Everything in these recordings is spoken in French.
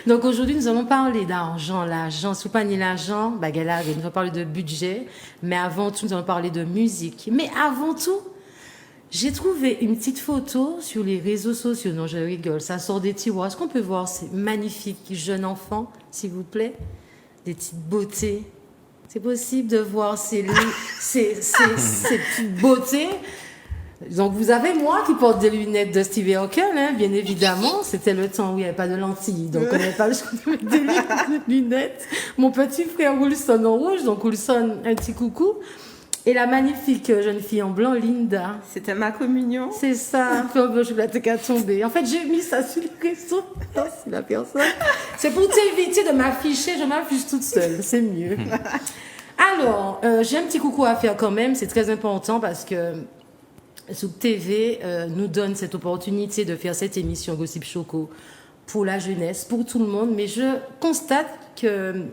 Donc aujourd'hui, nous allons parler d'argent. L'argent, sous panier l'argent, bagarre, nous allons parler de budget. Mais avant tout, nous allons parler de musique. Mais avant tout, j'ai trouvé une petite photo sur les réseaux sociaux. Non, je rigole, ça sort des tiroirs. Est-ce qu'on peut voir ces magnifiques jeunes enfants, s'il vous plaît? Des petites beautés. C'est possible de voir ces petites beautés. Donc, vous avez moi qui porte des lunettes de Steve Aoki, hein, bien évidemment. C'était le temps où il n'y avait pas de lentilles. Donc, on n'avait pas le choix de mettre des lunettes. Mon petit frère Wilson en rouge. Donc, Wilson, un petit coucou. Et la magnifique jeune fille en blanc, Linda. C'était ma communion. C'est ça. Je vais la tomber. En fait, j'ai mis ça sur les réseaux. C'est la personne. C'est pour t'éviter de m'afficher. Je m'affiche toute seule. C'est mieux. Alors, j'ai un petit coucou à faire quand même. C'est très important parce que Zouk TV nous donne cette opportunité de faire cette émission Gossip Choco pour la jeunesse, pour tout le monde. Mais je constate qu'il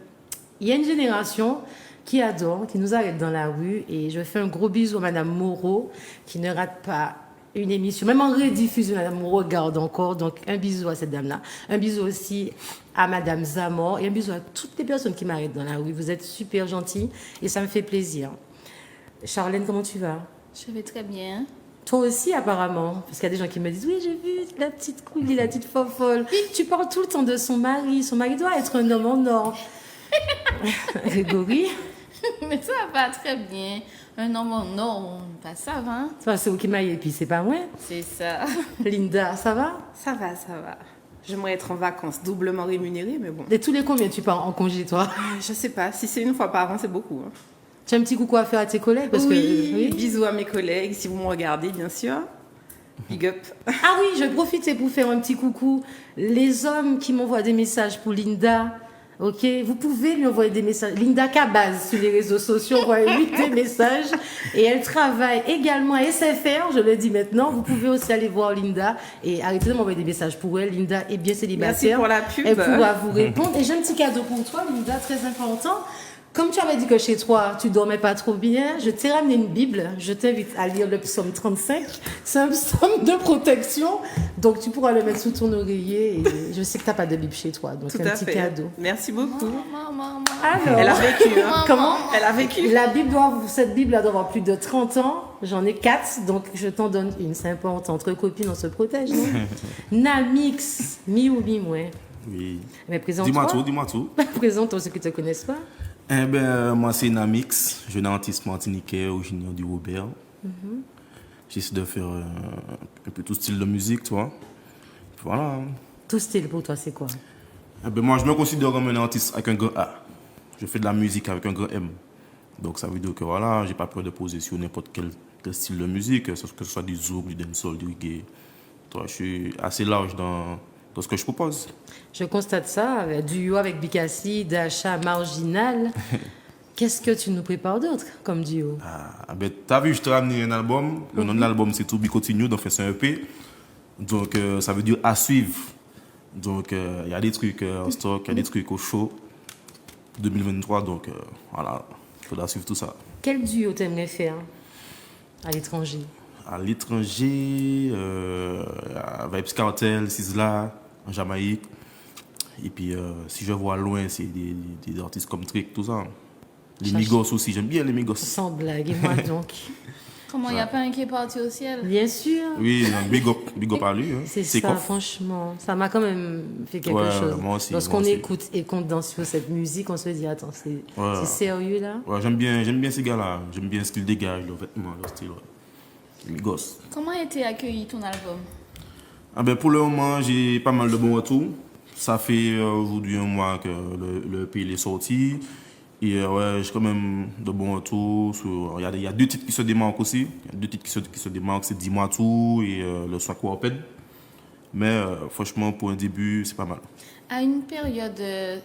y a une génération qui adore, qui nous arrête dans la rue. Et je fais un gros bisou à Madame Moreau, qui ne rate pas une émission. Même en rediffusion, Madame Moreau regarde encore. Donc, un bisou à cette dame-là. Un bisou aussi à Madame Zamor. Et un bisou à toutes les personnes qui m'arrêtent dans la rue. Vous êtes super gentils et ça me fait plaisir. Charlène, comment tu vas? Je vais très bien. Toi aussi, apparemment. Parce qu'il y a des gens qui me disent, oui, j'ai vu la petite couille, la petite fofolle. Tu parles tout le temps de son mari. Son mari doit être un homme en or. Grégory. Mais ça va très bien. Un homme en or, ça va. C'est vous qui m'aille et puis c'est pas moi. C'est ça. Linda, ça va? Ça va. J'aimerais être en vacances, doublement rémunérée, mais bon. Et tous les combien tu pars en congé, toi? Je sais pas. Si c'est une fois par an, c'est beaucoup. Hein. Tu as un petit coucou à faire à tes collègues parce oui, bisous à mes collègues, si vous me regardez, bien sûr. Big up. Ah oui, je profite pour faire un petit coucou. Les hommes qui m'envoient des messages pour Linda, ok, vous pouvez lui envoyer des messages. Linda Cabaz sur les réseaux sociaux, envoyez-lui des messages. Et elle travaille également à SFR, je le dis maintenant. Vous pouvez aussi aller voir Linda et arrêtez de m'envoyer des messages pour elle. Linda est bien célibataire. Merci pour la pub. Elle pourra vous répondre. Et j'ai un petit cadeau pour toi, Linda, très important. Comme tu avais dit que chez toi, tu dormais pas trop bien, je t'ai ramené une Bible. Je t'invite à lire le psaume 35. C'est un psaume de protection. Donc, tu pourras le mettre sous ton oreiller. Et je sais que tu n'as pas de Bible chez toi. Donc, tout un petit cadeau. Merci beaucoup. Alors, elle a vécu. Hein. Comment? Elle a vécu. Cette Bible doit avoir plus de 30 ans. J'en ai 4. Donc, je t'en donne une. C'est important. Entre copines, on se protège. Namix. Mi ou mi, ouais. Oui. Mais présente-toi. Dis-moi tout. Présente-toi ceux qui ne te connaissent pas. Moi, c'est Namix, jeune artiste martiniquais, originaire du Robert. J'essaie de faire un peu tout style de musique, tu vois. Voilà. Tout style pour toi, c'est quoi? Moi, je me considère comme un artiste avec un grand A. Je fais de la musique avec un grand M. Donc, ça veut dire que voilà, j'ai pas peur de poser sur n'importe quel style de musique, que ce soit du zouk, du dancehall, du reggae. Toi, je suis assez large dans ce que je propose. Je constate ça, duo avec Bikassi, d'achat marginal. Qu'est-ce que tu nous prépares d'autre comme duo? T'as vu, je t'ai ramené un album. Le nom de l'album, c'est To Be Continue, donc c'est un EP. Donc, ça veut dire à suivre. Donc, il y a des trucs en stock, il y a des trucs au show 2023. Donc, voilà, il faudra suivre tout ça. Quel duo t'aimerais faire à l'étranger? À l'étranger, Vibes Cartel, Sizzla, en Jamaïque. Et puis, si je vois loin, c'est des artistes comme Trick, tout ça. Les Migos aussi, j'aime bien les Migos. Sans blague, et moi donc. Comment il n'y a pas un qui est parti au ciel? Bien sûr. Oui, big up à lui. Hein. C'est ça, franchement. Ça m'a quand même fait quelque chose. Moi aussi. Lorsqu'on écoute et qu'on danse sur cette musique, on se dit, attends, c'est sérieux là? Ouais, j'aime bien ces gars-là. J'aime bien ce qu'ils dégagent, leur vêtement, leur style. Ouais. Les Migos. Comment a été accueilli ton album? Pour le moment, j'ai pas mal de bons retours. Ça fait aujourd'hui un mois que le EP est sorti. Et j'ai quand même de bons retours. Il y a 2 titres qui se démarquent aussi. Il y a 2 titres qui se démarquent, c'est Dis-moi tout et le Swag Warped. Mais franchement, pour un début, c'est pas mal. À une période,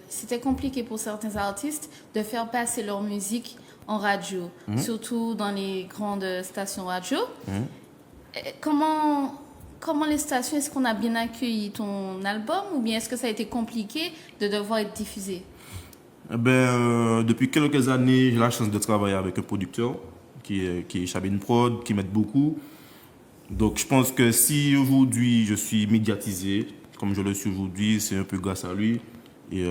c'était compliqué pour certains artistes de faire passer leur musique en radio, surtout dans les grandes stations radio. Comment comment les stations, est-ce qu'on a bien accueilli ton album ou bien est-ce que ça a été compliqué de devoir être diffusé? Depuis quelques années, j'ai la chance de travailler avec un producteur qui est Chabin Prod, qui m'aide beaucoup. Donc je pense que si aujourd'hui je suis médiatisé, comme je le suis aujourd'hui, c'est un peu grâce à lui. Et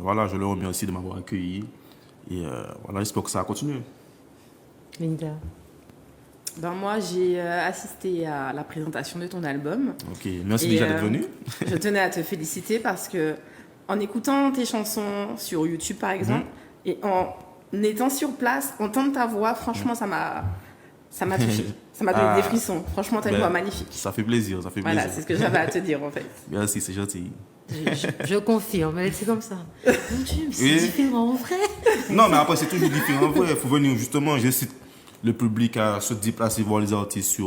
voilà, je le remercie de m'avoir accueilli. Et voilà, j'espère que ça va continuer. Linda. Ben moi, j'ai assisté à la présentation de ton album. Ok, merci déjà d'être venu. Je tenais à te féliciter parce que en écoutant tes chansons sur YouTube, par exemple, et en étant sur place, entendre ta voix, franchement, ça m'a touché. Ça m'a donné des frissons. Franchement, tu as une voix magnifique. Ça fait plaisir, ça fait plaisir. Voilà, c'est ce que j'avais à te dire, en fait. Merci, c'est gentil. Je confirme, c'est comme ça. Mon Dieu, c'est différent en vrai. Non, mais après, c'est toujours différent en vrai. Il faut venir, justement, j'incite le public à se déplacer voir les artistes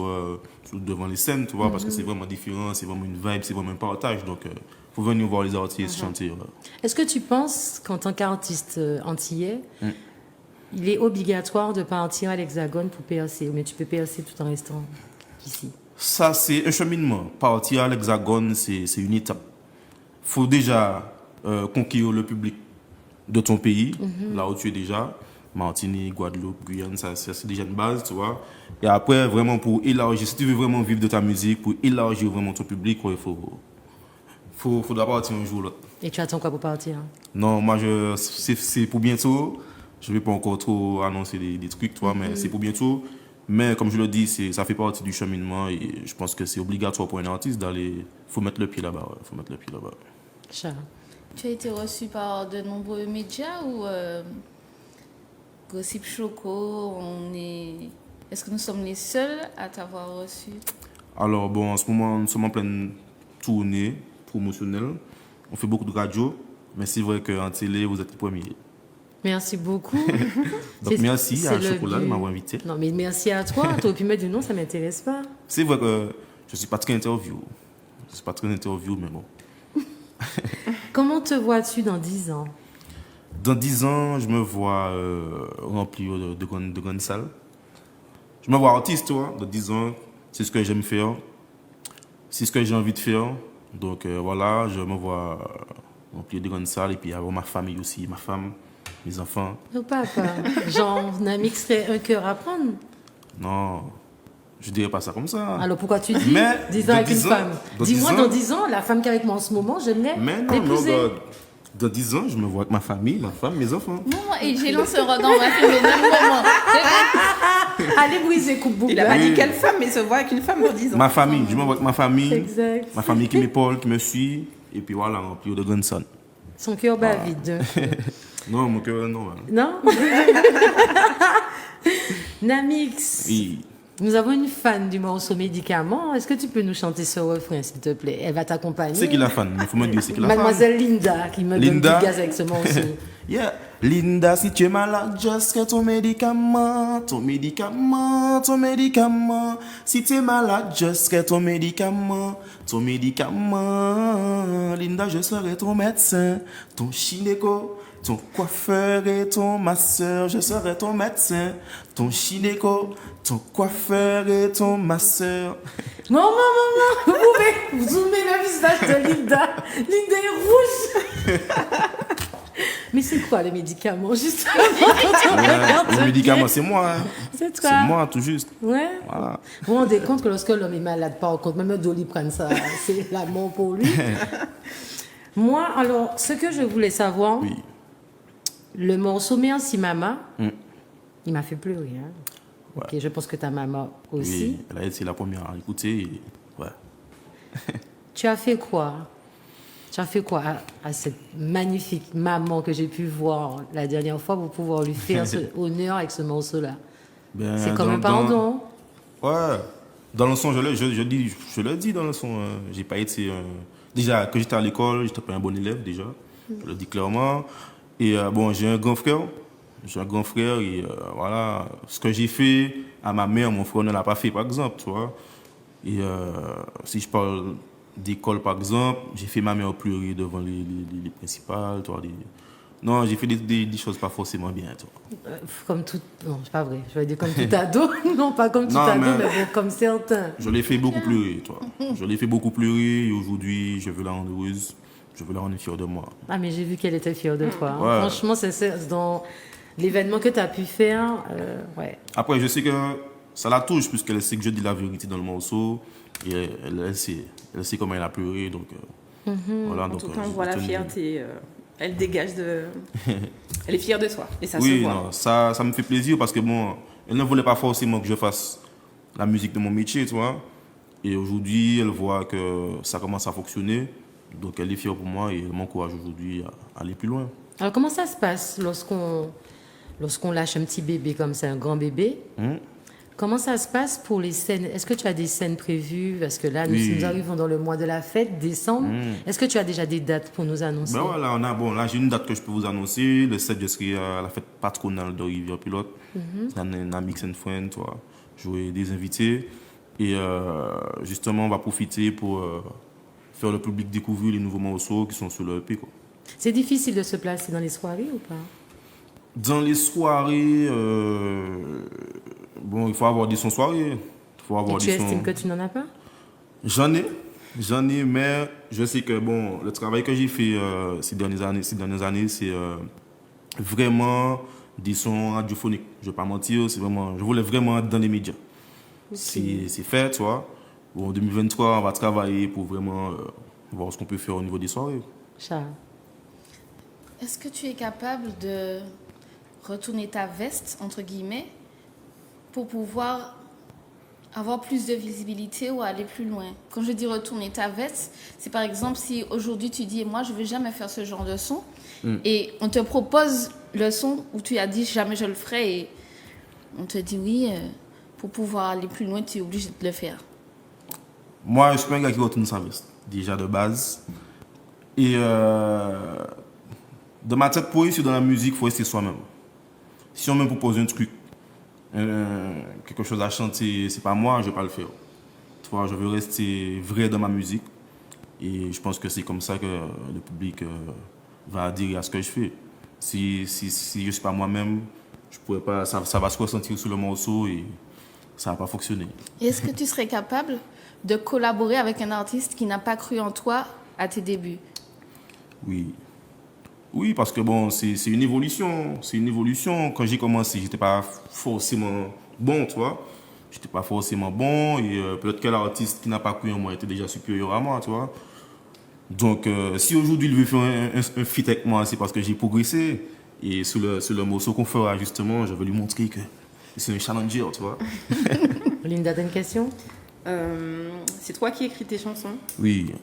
devant les scènes, tu vois, parce que c'est vraiment différent, c'est vraiment une vibe, c'est vraiment un partage. Donc, il faut venir voir les artistes chanter. Est-ce que tu penses qu'en tant qu'artiste antillais, il est obligatoire de partir à l'Hexagone pour percer, mais tu peux percer tout en restant ici? Ça, c'est un cheminement. Partir à l'Hexagone, c'est une étape. Il faut déjà conquérir le public de ton pays, là où tu es déjà. Martinique, Guadeloupe, Guyane, ça c'est déjà une base, tu vois. Et après, vraiment pour élargir, si tu veux vraiment vivre de ta musique, pour élargir vraiment ton public, il faudra partir un jour ou l'autre. Et tu attends quoi pour partir? Non, moi, c'est pour bientôt. Je ne vais pas encore trop annoncer des trucs, tu vois, mais c'est pour bientôt. Mais comme je le dis, ça fait partie du cheminement et je pense que c'est obligatoire pour un artiste d'aller. Il faut mettre le pied là-bas. Faut mettre le pied là-bas. Charles. Tu as été reçu par de nombreux médias ou Gossip Choco, est-ce que nous sommes les seuls à t'avoir reçu? Alors bon, en ce moment, nous sommes en pleine tournée promotionnelle. On fait beaucoup de radio, mais c'est vrai qu'en télé, vous êtes les premiers. Merci beaucoup. Donc merci à Chocolat de m'avoir invité. Non, mais merci à toi. Tu aurais pu mettre du nom, ça ne m'intéresse pas. C'est vrai que je ne suis pas très interview. Mais bon. Comment te vois-tu dans 10 ans? Dans 10 ans, je me vois rempli de grandes salles. Je me vois artiste, toi. Dans 10 ans, c'est ce que j'aime faire. C'est ce que j'ai envie de faire. Donc voilà, je me vois rempli de grandes salles et puis avoir ma famille aussi, ma femme, mes enfants. Oh papa, genre, Namix serait un cœur à prendre? Non, je dirais pas ça comme ça. Alors pourquoi tu dis mais 10 ans avec une femme? Dis-moi, dans 10 ans, la femme qui est avec moi en ce moment, j'aimerais l'épouser. Dans 10 ans, je me vois avec ma famille, ma femme, mes enfants. Non, et j'ai lancé dans ma fille au même moment. Allez briser coupe boucle. Il a pas dit quelle femme, mais il se voit avec une femme dans 10 ans. Ma famille, je me vois avec ma famille. Exact. Ma famille qui m'épaule, qui me suit. Et puis voilà, rempli de grandes salles. Son cœur bat vide. Non, mon cœur, non. Non? Namix. Oui. Nous avons une fan du morceau Médicament. Est-ce que tu peux nous chanter ce refrain, s'il te plaît? Elle va t'accompagner. C'est qui la fan? Il faut me dire c'est qui la fan. Mademoiselle Linda, qui me donne du gaz avec ce morceau. Yeah. Linda, si tu es malade, just get ton médicament, ton médicament, ton médicament. Si tu es malade, just get ton médicament, ton médicament. Linda, je serai ton médecin, ton gynéco, ton coiffeur et ton masseur. Je serai ton médecin, ton gynéco, ton coiffeur et ton masseur. Maman, vous pouvez zoomer le visage de Linda. Linda est rouge. Mais c'est quoi les médicaments, justement? Le médicament, c'est moi. Hein. C'est toi. C'est moi, tout juste. Ouais. Voilà. Vous vous rendez compte que lorsque l'homme est malade, par contre, même Dolly prenne ça, c'est la mort pour lui. Moi, alors, ce que je voulais savoir, Oui. le morceau Merci Maman, il m'a fait pleurer. Hein. Ouais. Ok, je pense que ta maman aussi. Oui, elle a été la première à écouter. Et... Ouais. Tu as fait quoi? Tu as fait quoi à cette magnifique maman que j'ai pu voir la dernière fois pour pouvoir lui faire ce honneur avec ce morceau-là? Ben, C'est comme un pardon. Ouais. Dans le son, je le dis dans le son. J'ai pas été... Déjà, quand j'étais à l'école, j'étais pas un bon élève, déjà. Je le dis clairement. Et bon, j'ai un grand frère. Et voilà. Ce que j'ai fait à ma mère, mon frère ne l'a pas fait, par exemple, tu vois. Et si je parle d'école, par exemple, j'ai fait ma mère pleurer devant les principales, tu vois, Non, j'ai fait des choses pas forcément bien, toi. Comme tout... Non, c'est pas vrai. Je vais dire comme tout ado. Non, pas comme tout Non, ado, mais- mais bon, comme certains. Je l'ai fait beaucoup pleurer, toi. Je l'ai fait beaucoup pleurer et aujourd'hui, je veux la rendre heureuse. Je veux la rendre fière de moi. Ah, mais j'ai vu qu'elle était fière de toi. Hein. Ouais. Franchement, c'est dans l'événement que tu as pu faire. Ouais. Après, je sais que ça la touche puisqu'elle sait que je dis la vérité dans le morceau et elle sait comment elle a pleuré. Donc, voilà, En donc, tout cas, on je voit la tenais- fierté. Elle dégage de. Elle est fière de toi. Et ça se Oui, voit. non, ça me fait plaisir parce que bon, elle ne voulait pas forcément que je fasse la musique de mon métier, tu vois. Et aujourd'hui, elle voit que ça commence à fonctionner. Donc, elle est fière pour moi et elle m'encourage aujourd'hui à aller plus loin. Alors, comment ça se passe lorsqu'on lâche un petit bébé comme ça, un grand bébé? Comment ça se passe pour les scènes? Est-ce que tu as des scènes prévues? Parce que là, Oui. nous arrivons dans le mois de la fête, décembre. Est-ce que tu as déjà des dates pour nous annoncer? Ben voilà, là j'ai une date que je peux vous annoncer. Le 7, je serai à la fête patronale de Rivière-Pilote. Dans un Mix and Friends, tu vois. J'aurai des invités. Et justement, on va profiter pour faire le public découvrir les nouveaux morceaux qui sont sur le EP, quoi. C'est difficile de se placer dans les soirées ou pas? Dans les soirées, bon, il faut avoir des sons soirées. Il faut avoir Et tu des sons... estimes que tu n'en as pas? J'en ai, mais je sais que bon, le travail que j'ai fait ces dernières années, c'est vraiment des sons radiophoniques. Je vais pas mentir, c'est vraiment, je voulais vraiment être dans les médias. C'est fait, tu vois. Bon, en 2023, on va travailler pour vraiment voir ce qu'on peut faire au niveau des soirées. Charles. Est-ce que tu es capable de retourner ta veste, entre guillemets, pour pouvoir avoir plus de visibilité ou aller plus loin? Quand je dis retourner ta veste, c'est par exemple si aujourd'hui tu dis moi je ne vais jamais faire ce genre de son et on te propose le son où tu as dit jamais je le ferai et on te dit oui, pour pouvoir aller plus loin tu es obligé de le faire. Moi, je suis pas un gars qui retourne sa veste, déjà de base. Et de ma tête, pour réussir dans la musique, il faut rester soi-même. Si on me propose un truc, quelque chose à chanter, c'est pas moi, je vais pas le faire. Tu vois, je veux rester vrai dans ma musique. Et je pense que c'est comme ça que le public va adhérer à ce que je fais. Si je ne suis pas moi-même, je pourrais pas, ça va se ressentir sur le morceau et ça va pas fonctionner. Et est-ce que tu serais capable de collaborer avec un artiste qui n'a pas cru en toi à tes débuts? Oui. Oui, parce que bon, c'est une évolution. C'est une évolution. Quand j'ai commencé, j'étais pas forcément bon, tu vois. J'étais pas forcément bon et peut-être que l'artiste qui n'a pas cru en moi était déjà supérieur à moi, tu vois. Donc, si aujourd'hui il veut faire un feat avec moi, c'est parce que j'ai progressé. Et sur le morceau qu'on fera, justement, je vais lui montrer que c'est un challenger, tu vois. Linda, t'as une question? C'est toi qui écris tes chansons? Oui.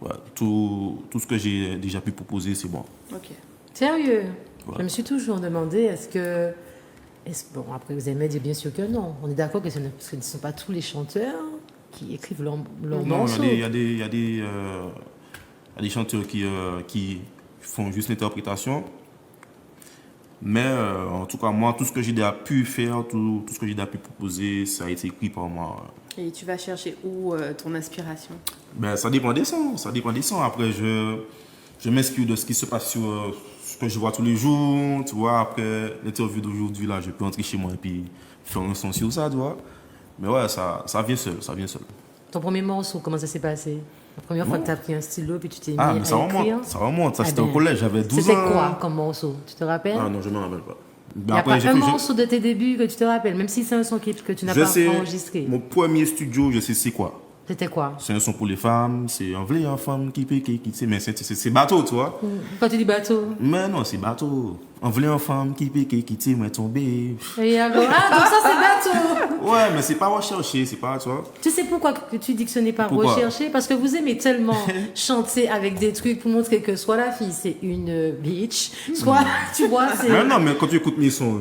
Ouais, tout ce que j'ai déjà pu proposer, c'est bon. Ok. Sérieux? Ouais. Je me suis toujours demandé, bon, après vous allez me dire bien sûr que non. On est d'accord que ce ne sont pas tous les chanteurs qui écrivent leurs Non, morceaux. il y a des chanteurs qui font juste l'interprétation. Mais en tout cas, moi, tout ce que j'ai déjà pu faire, tout ce que j'ai déjà pu proposer, ça a été écrit par moi. Et tu vas chercher où ton inspiration? Ben, ça dépend des sons. Ça dépend des sons. Après, je m'inspire de ce qui se passe sur ce que je vois tous les jours. Tu vois, après l'interview d'aujourd'hui, là, je peux entrer chez moi et puis faire un son sur ça, tu vois. Mais ouais, ça vient seul, ça vient seul. Ton premier morceau, comment ça s'est passé? La première fois que tu as pris un stylo puis tu t'es mis Ah, à mais ça écrire? remonte. Ça, Ah c'était ben, au collège, j'avais 12 ans. C'était quoi comme morceau? Tu te rappelles? Ah non, je ne me rappelle pas. Il Ben n'y a pas j'ai un fait- morceau de tes débuts que tu te rappelles, même si c'est un son que tu n'as je pas sais, enregistré. mon premier studio, je sais c'est quoi. C'était quoi? C'est un son pour les femmes, c'est un vrai femme qui peut, qui sait, mais c'est bateau, tu vois. Quand tu dis bateau. Mais non, c'est bateau. Un vrai femme qui peut, qui sait, mais tomber. Et alors, ah, donc ça c'est bateau. Ouais, mais c'est pas recherché, c'est pas, tu vois. Tu sais pourquoi que tu dis que ce n'est pas Pourquoi? recherché? Parce que vous aimez tellement chanter avec des trucs pour montrer que soit la fille c'est une bitch, soit, tu vois, c'est... Mais non, mais quand tu écoutes mes sons,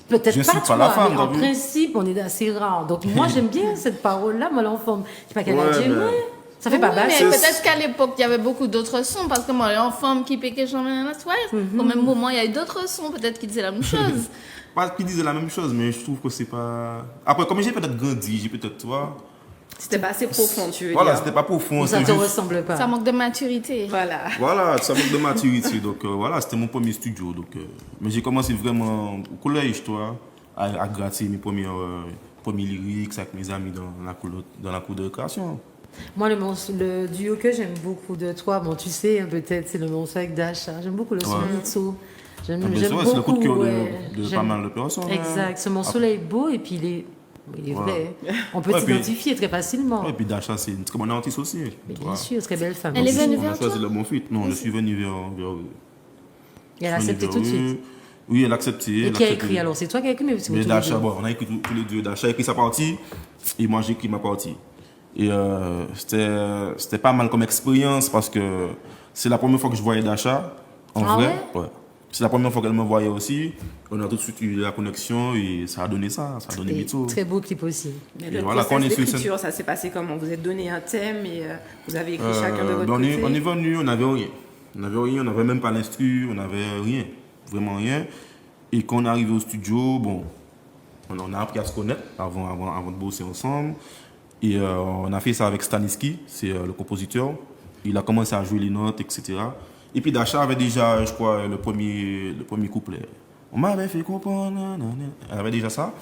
Peut-être je pas suis toi, pas la femme, mais t'as en vu? principe, on est assez rare. Donc moi, j'aime bien cette parole-là, moi, l'enfant. Je sais pas qu'elle a Ouais, dit, mais- ouais. Ça fait pas Oui, basse. mais peut-être qu'à l'époque, il y avait beaucoup d'autres sons, parce que moi, en femme qui piquait jamais la soirée, au même moment, il y a eu d'autres sons, peut-être qui disaient la même chose. Pas qu'ils disent la même chose, mais je trouve que c'est pas. Après, comme j'ai peut-être grandi, j'ai peut-être, tu vois. C'était pas assez profond, tu veux Voilà, dire. c'était pas profond. Ça c'était te juste- ressemble pas. Ça manque de maturité. Voilà. Voilà, ça manque de maturité. Donc voilà, c'était mon premier studio. Donc, mais j'ai commencé vraiment au collège, toi, à gratter mes premiers lyrics avec mes amis dans la cour de récréation. Moi, le duo que j'aime beaucoup de toi, bon, tu sais, hein, peut-être, c'est le morceau avec Dasha. J'aime beaucoup le son Ouais. Mitsu. J'aime Ah, ben, j'aime c'est vrai, c'est le coup de beaucoup. cœur ouais. de pas J'aime- mal de personnes. hein. Exact. Ce morceau-là est beau et puis il est Voilà. vrai. On peut Ouais, puis- s'identifier très facilement. Et puis Dasha, c'est une très bonne artiste aussi. Mais tu bien vois. sûr, très belle femme. Elle est aussi. venue On a vers choisi toi? le bon fit. Non, je suis venu vers eux. Et elle a accepté tout de suite. Oui, elle a accepté. Et elle qui a accepté. écrit alors? C'est toi qui as écrit, mais c'est vous Mais tous les Dasha, deux. bon, on a écrit tous les deux. Dasha a écrit sa partie et moi j'ai écrit ma partie. Et c'était pas mal comme expérience parce que c'est la première fois que je voyais Dasha. En Ah vrai, ouais. C'est la première fois qu'elle me voyait aussi. On a tout de suite eu la connexion et ça a donné ça. Ça a donné Et Mitsu. très beau clip aussi. Mais Et le voilà, quand on process est sur scène- d'écriture, ça s'est passé comment? Vous êtes donné un thème et vous avez écrit chacun de votre Ben, côté. on est venu, on n'avait rien. On n'avait même pas l'instru, on n'avait rien. Vraiment rien. Et quand on est arrivé au studio, bon, on a appris à se connaître avant de bosser ensemble. Et on a fait ça avec Staniski, c'est le compositeur. Il a commencé à jouer les notes, etc. Et puis Dasha avait déjà, je crois, le premier couplet. On m'avait fait comprendre, nanana. Elle avait déjà ça.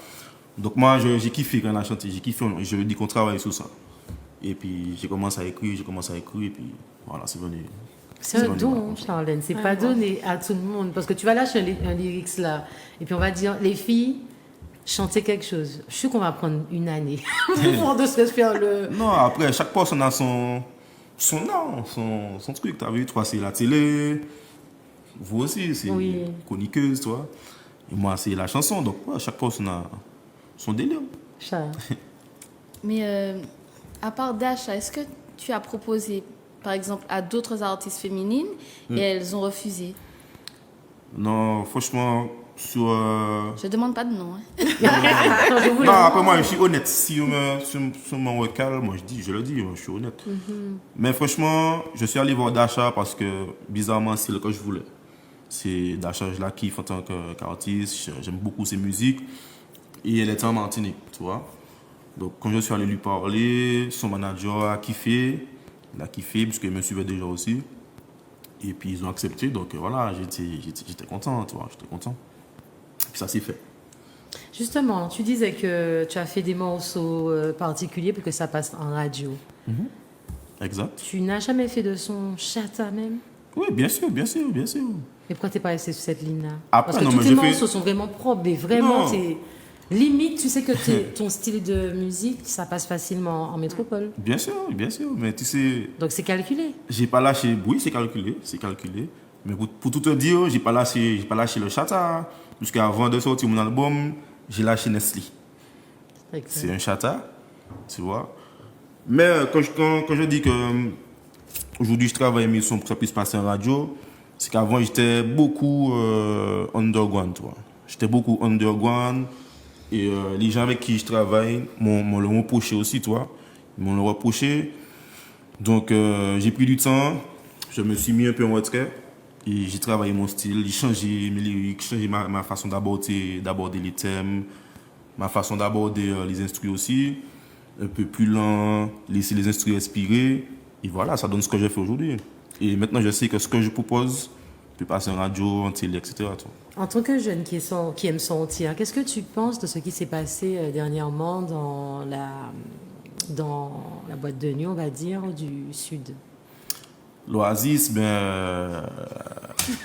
Donc moi, j'ai kiffé quand elle a chanté, j'ai kiffé, je lui ai dit qu'on travaille sur ça. Et puis j'ai commencé à écrire, et puis voilà, c'est venu. C'est un venu, don, voilà. Charlène. C'est pas donné à tout le monde. Parce que tu vas lâcher un lyrics là. Et puis on va dire, les filles, chantez quelque chose. Je suis qu'on va prendre une année pour de se faire le. Non, après, chaque personne a son nom, son truc. T'as vu, toi, c'est la télé. Vous aussi, c'est Oui. chroniqueuse, toi. Et moi, c'est la chanson. Donc, ouais, chaque personne a son délire. Charles. Mais à part Dasha, est-ce que tu as proposé, par exemple, à d'autres artistes féminines et elles ont refusé? Non, franchement, sur. Je demande pas de nom. Hein. Non, je voulais- Non, après, moi, je suis honnête. Si on me recale, moi, je le dis, moi, je suis honnête. Mais franchement, je suis allé voir Dasha parce que, bizarrement, c'est le que je voulais. C'est Dasha, je la kiffe en tant qu'artiste. J'aime beaucoup ses musiques. Et elle était en Martinique, tu vois. Donc, quand je suis allé lui parler, son manager a kiffé. Il a kiffé, puisqu'il me suivait déjà aussi. Et puis, ils ont accepté. Donc, voilà, j'étais content, tu vois. J'étais content. Et puis, ça s'est fait. Justement, tu disais que tu as fait des morceaux particuliers pour que ça passe en radio. Exact. Tu n'as jamais fait de son chata même? Oui, bien sûr, bien sûr, bien sûr. Et pourquoi t'es pas resté sur cette ligne-là? Après, Parce que non, tous mais tes j'ai fait- morceaux sont vraiment propres et vraiment, Non. t'es... Limite, tu sais que ton style de musique, ça passe facilement en métropole. Bien sûr, mais tu sais, Donc c'est calculé. j'ai pas lâché, oui, c'est calculé, mais pour tout te dire, j'ai pas lâché le chata, puisqu'avant de sortir mon album, j'ai lâché Nestlé. C'est un chata, tu vois. Mais quand je dis que aujourd'hui je travaille mais son pour que ça puisse passer en radio, c'est qu'avant j'étais beaucoup underground, tu vois. J'étais beaucoup underground. Et les gens avec qui je travaille m'ont le reproché aussi, toi. Ils m'ont le reproché. Donc, j'ai pris du temps. Je me suis mis un peu en retrait. Et j'ai travaillé mon style. J'ai changé mes lyriques, changé ma façon d'aborder les thèmes, ma façon d'aborder les instruments aussi. Un peu plus lent, laisser les instruments respirer. Et voilà, ça donne ce que j'ai fait aujourd'hui. Et maintenant, je sais que ce que je propose peut passer en radio, en télé, etc. toi. En tant que jeune qui aime sortir, qu'est-ce que tu penses de ce qui s'est passé dernièrement dans la boîte de nuit, on va dire, du Sud? L'Oasis, ben.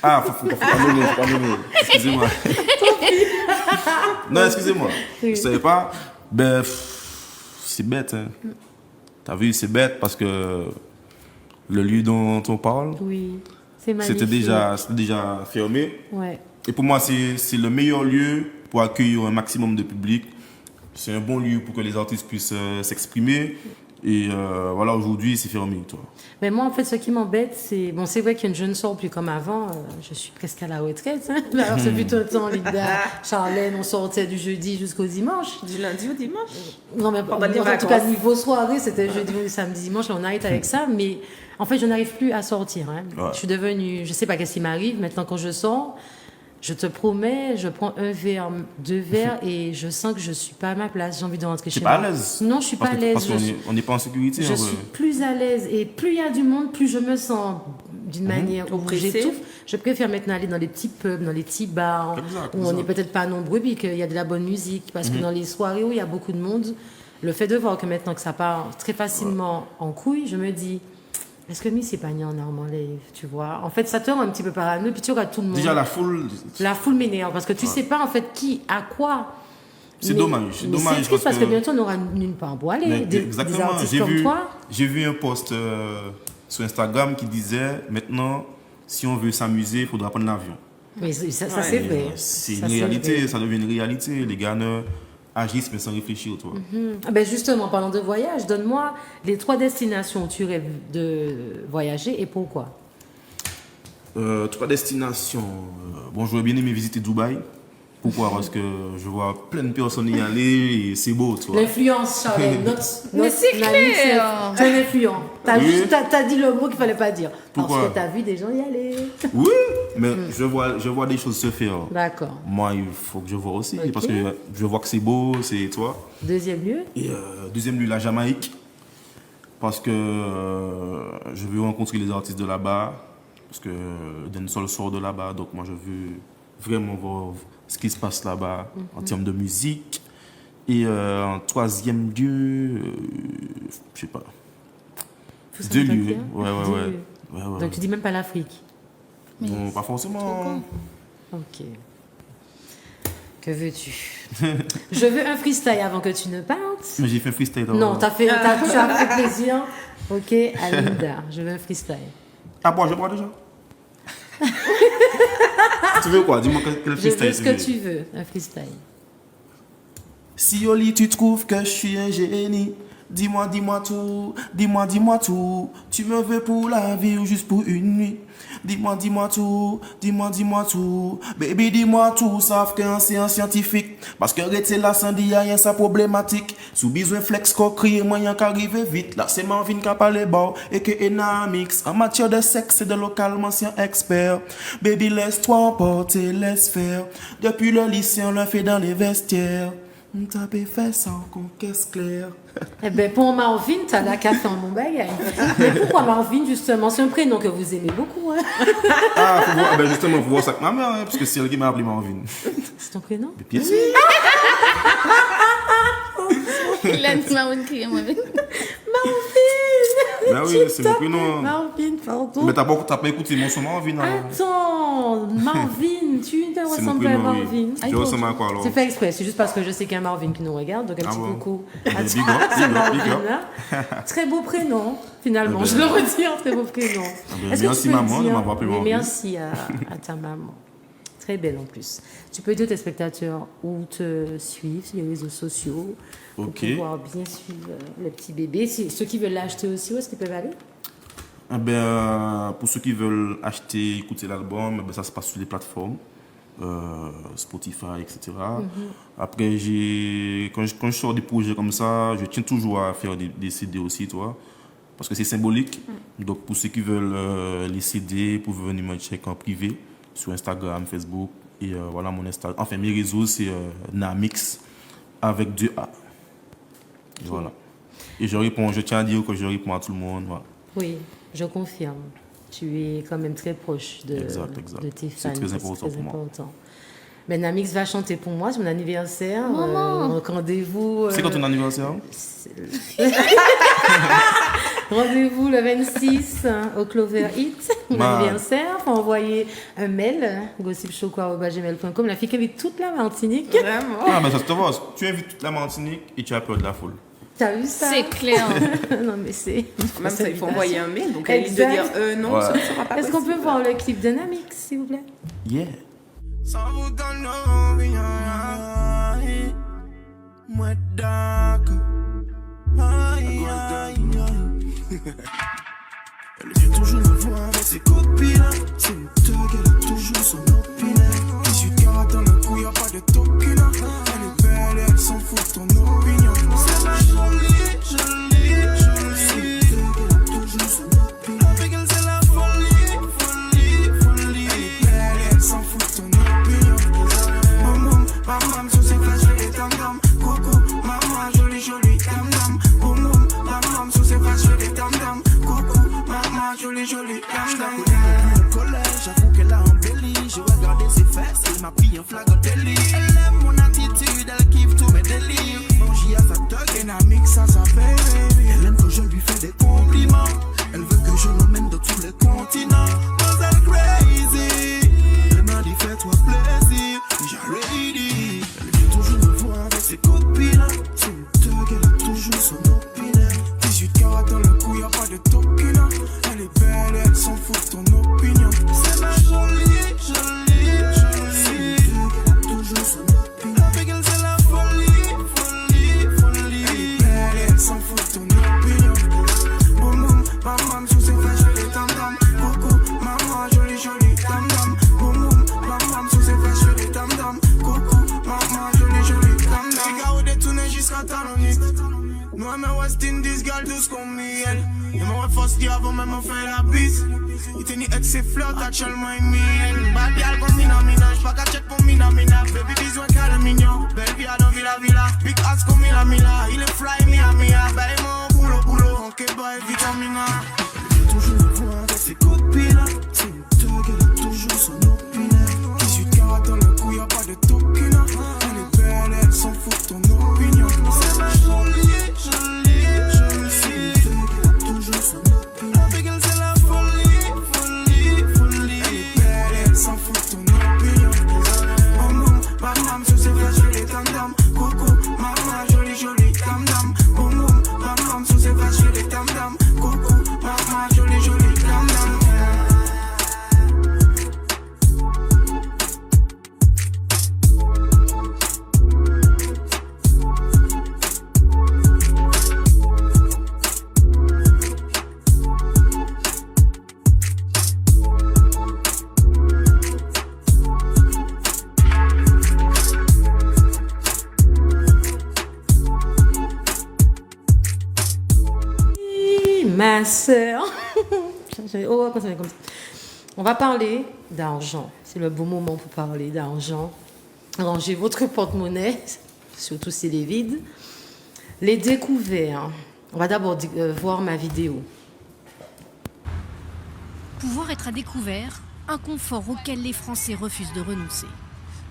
Faut pas nommer. Excusez-moi. Non, excusez-moi. Oui. Vous savez pas? Ben, c'est bête, hein. T'as vu, c'est bête parce que le lieu dont on parle, Oui, c'est magnifique. c'était déjà fermé. Ouais. Et pour moi, c'est le meilleur lieu pour accueillir un maximum de public. C'est un bon lieu pour que les artistes puissent s'exprimer. Et voilà, aujourd'hui, c'est fermé, toi. Mais moi, en fait, ce qui m'embête, c'est... Bon, c'est vrai que je ne sors plus comme avant. Je suis presque à la retraite. Hein. Alors, c'est plutôt le temps, Linda, Charlène, on sortait du jeudi jusqu'au dimanche. Du lundi au dimanche. Non, mais Pendant les en tout cas, vacances. niveau soirée, c'était jeudi, samedi, dimanche. Là, on arrête avec ça. Mais en fait, je n'arrive plus à sortir. Hein. Ouais. Je suis devenue... Je sais pas qu'est-ce qui m'arrive. Maintenant, quand je sors, Je te promets, je prends un verre, 2 verres et je sens que je suis pas à ma place. J'ai envie de rentrer chez Tu n'es moi. pas à l'aise? Non, je suis pas à l'aise. Parce qu'on n'est pas en sécurité. Je en suis vrai. plus à l'aise et plus il y a du monde, plus je me sens d'une manière où Oppressée. j'étouffe. Je préfère maintenant aller dans les petits pubs, dans les petits bars Exact, où on exact. n'est peut-être pas nombreux puis qu'il y a de la bonne musique. Parce que dans les soirées où il y a beaucoup de monde, le fait de voir que maintenant que ça part très facilement en couille, je me dis, est-ce que Miss c'est pas né en arme live, tu vois? En fait, ça te rend un petit peu parano puis tu regardes tout le monde. Déjà, la foule, La foule m'énerve parce que tu sais pas en fait qui, à quoi. c'est Mais- dommage. C'est mais dommage c'est triste parce que bientôt on aura nulle part pour aller. Mais Des exactement. artistes comme toi. J'ai vu un post sur Instagram qui disait maintenant, si on veut s'amuser, il faudra prendre l'avion. Oui, ça Ouais. c'est vrai. C'est Ça, une réalité, vrai. ça devient une réalité. Les gars agissent mais sans réfléchir, toi. Ah ben justement, parlant de voyage, donne-moi les 3 destinations où tu rêves de voyager et pourquoi. 3 destinations. Bon, j'aurais bien aimé visiter Dubaï. Pourquoi? Parce que je vois plein de personnes y aller et c'est beau, tu vois. L'influence, Charlène, Mais c'est clair. C'est un influent. T'as Oui. juste t'as dit le mot qu'il fallait pas dire. Pourquoi? Parce que t'as vu des gens y aller. Oui, mais je vois des choses se faire. D'accord. Moi, il faut que je vois aussi, Ok. parce que je vois que c'est beau, c'est toi. Deuxième lieu. Et deuxième lieu, la Jamaïque, parce que je veux rencontrer les artistes de là-bas, parce que Dancehall sort de là-bas, donc moi je veux vraiment voir ce qui se passe là-bas en termes de musique. Et en troisième lieu, je sais pas, Tout ça 2 me lieux. tente bien. Ouais, ouais, Deux ouais. lieux. Ouais, ouais. Donc tu dis même pas l'Afrique. Bon, pas forcément. Ok. Que veux-tu? Je veux un freestyle avant que tu ne partes. Mais j'ai fait freestyle. Non, tu as fait plaisir. Ok, à Linda, je veux un freestyle. Ah bon, je bois déjà. Tu veux quoi? Dis-moi quel Je freestyle veux ce que tu veux, un freestyle. Si Oli, tu trouves que je suis un génie, dis-moi tout, dis-moi tout. Tu me veux pour la vie ou juste pour une nuit? Dis-moi tout, dis-moi tout. Baby, dis-moi tout, sauf qu'un c'est un scientifique. Parce que rester là sans dire rien, ça problématique. Sous besoin flex, crier, moyen qu'arriver vite. Là, c'est Marvin qui a parlé bas et que Enamix. En matière de sexe, c'est de localement si un expert. Baby, laisse-toi emporter, laisse faire. Depuis le lycée, on le fait dans les vestiaires. T'as fait ça en caisse claire. Eh ben pour Marvin, t'as la café en mon bagage. Mais pourquoi Marvin, justement? C'est un prénom que vous aimez beaucoup, hein? Ah, faut voir, ben justement, faut voir ça avec ma mère, hein, parce que c'est elle qui m'a appelé Marvin. C'est ton prénom? Mais bien sûr. Il a dit Marvin crier moi. Ben oui, c'est mon prénom. Marvin, pardon. Mais t'as pas écouté mon son Marvin, hein? Attends, Marvin, tu te C'est mon ressembles à prénom, Marvin. oui. Je ressemble à quoi alors? C'est fait exprès, c'est juste parce que je sais qu'il y a un Marvin qui nous regarde, donc un Ah petit bon? coucou Ben, à big toi, up, ce big up, big Marvin up. là. Très beau prénom, finalement, Eh ben, je le retire, très beau prénom. ben, Est-ce que merci, tu peux maman, de dire- m'avoir appelé Oui, Marvin. merci à ta maman. Très belle en plus. Tu peux dire aux spectateurs où te suivre sur les réseaux sociaux pour Ok. pouvoir bien suivre le petit bébé. Ceux qui veulent l'acheter aussi, où est-ce qu'ils peuvent aller? Eh ben, pour ceux qui veulent acheter, écouter l'album, eh ben, ça se passe sur les plateformes. Spotify, etc. Après, quand je sors des projets comme ça, je tiens toujours à faire des CD aussi, toi, parce que c'est symbolique. Donc, pour ceux qui veulent les CD, pour venir me checker en privé sur Instagram, Facebook, et voilà mon Instagram. Enfin, mes réseaux, c'est Namix avec 2 A. Et voilà. Et je tiens à dire que je réponds à tout le monde. Voilà. Oui, je confirme. Tu es quand même très proche de, Exact, exact. de tes C'est fans. très important pour moi. important. Ben, Namix va chanter pour moi, c'est mon anniversaire. Maman. Donc rendez-vous. C'est quand ton anniversaire? Rendez-vous le 26 au Clover Hit, mon Ma- anniversaire. Faut envoyer un mail, gossipshow@gmail.com. La fille qui invite toute la Martinique. Vraiment. Ah, mais ça se te va. Tu invites toute la Martinique et tu as peur de la foule. T'as vu ça? C'est clair. Non, mais c'est. Même ça, il faut envoyer un mail. Donc, à l'idée de Exact. dire non, Ouais. ça ne sera pas Est-ce qu'on possible. peut voir le clip de Namix, s'il vous plaît? Yeah. Sans vous donner rien, moi d'accord. Aïe, aïe, aïe. Elle vient toujours me voir avec ses copines. C'est une thug, elle a toujours son opinion. 18 carats dans le cou, y'a pas de token. Elle est belle et elle s'en fout de ton opinion. C'est ma jolie, jolie, jolie. C'est une thug, elle a toujours son opinion. Avec elle, c'est la folie, folie, folie. Elle est belle et elle s'en fout de ton opinion. jolie, jolie dame. Je la connais depuis le collège, j'avoue qu'elle a embelli. J'ai regardé ses fesses, elle m'a pris un flagrant délit. Elle aime mon attitude, elle kiffe tous mes délires. Manger à sa thug, et n'a mix à sa baby. Elle aime que je lui fais des compliments. Elle veut que je l'emmène de tous les continents. Cause elle crazy. Elle m'a dit fais-toi plaisir. J'ai dit. Elle veut toujours me voir avec ses copines. C'est une thug, elle a toujours son opinion. 18 carats dans le cou, y'a pas de token. Elle est belle, elle s'en fout de ton opinion. C'est ma jolie, jolie, jolie. C'est une thug, elle a toujours son opinion. Avec elle c'est la folie, folie, folie. Elle est belle, elle s'en fout de ton opinion. Boum boum, bam bam, sous ses fesses, je fais des tam tam. Coco, maman, jolie, jolie, tam tam. Boum boum, bam bam, sous ses fesses, je fais des tam tam. Coco, maman, jolie, jolie, tam tam. Les gars, on détourne jusqu'à Talonite. Nous, I'm a West Indies, girl, tous comme miel. Et moi, first year avant même, on fait la bise. Il tenait ex et flotte, actuellement, il miel. Bad girl, comme mina, mina. J'pas qu'à check pour mina, mina. Baby, besoin qu'elle est mignon. Belle vie, à dans villa, villa. Big ass comme Mila, Mila. Il est fly, Mia, Mia. Belle, mon boulot, boulot. Ok, boy, vitamina. Elle veut toujours me voir avec ses copines. C'est une thug, elle a toujours son opinion. 18 carats dans le cou, y'a pas de token. Elle est belle, elle s'en fout de ton opinion. C'est ma jolie, jolie, jolie. C'est une thug, elle a toujours son opinion. Avec elle, c'est la folie, folie, folie. Elle est belle, elle s'en fout de ton opinion. Bam boum, bam bam, sur ses fesses, je fais des tam tam. Coco, maman, jolie, jolie, tam tam. Boum boum, bam bam, sur ses fesses, je fais des tam tam. Coco, maman, jolie, jolie, tam tam. Ma sœur. Oh, quand ça vient comme ça. On va parler d'argent. C'est le bon moment pour parler d'argent. Rangez votre porte-monnaie, surtout s'il est vide. Les découvertes. On va d'abord voir ma vidéo. Pouvoir être à découvert, un confort auquel les Français refusent de renoncer.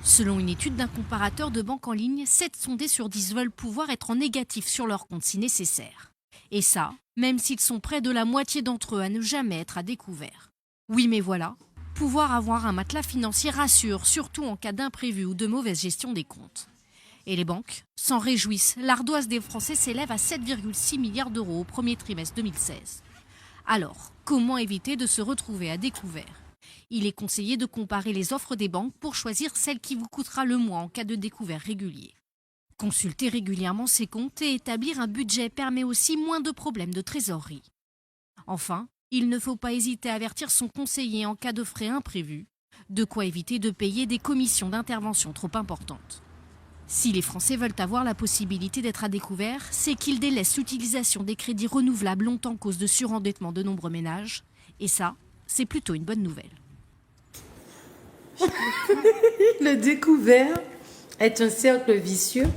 Selon une étude d'un comparateur de banque en ligne, 7 sondés sur 10 veulent pouvoir être en négatif sur leur compte si nécessaire. Et ça, même s'ils sont près de la moitié d'entre eux à ne jamais être à découvert. Oui, mais voilà, pouvoir avoir un matelas financier rassure, surtout en cas d'imprévu ou de mauvaise gestion des comptes. Et les banques s'en réjouissent. L'ardoise des Français s'élève à 7,6 milliards d'euros au premier trimestre 2016. Alors, comment éviter de se retrouver à découvert ? Il est conseillé de comparer les offres des banques pour choisir celle qui vous coûtera le moins en cas de découvert régulier. Consulter régulièrement ses comptes et établir un budget permet aussi moins de problèmes de trésorerie. Enfin, il ne faut pas hésiter à avertir son conseiller en cas de frais imprévus, de quoi éviter de payer des commissions d'intervention trop importantes. Si les Français veulent avoir la possibilité d'être à découvert, c'est qu'ils délaissent l'utilisation des crédits renouvelables longtemps cause de surendettement de nombreux ménages. Et ça, c'est plutôt une bonne nouvelle. Le découvert est un cercle vicieux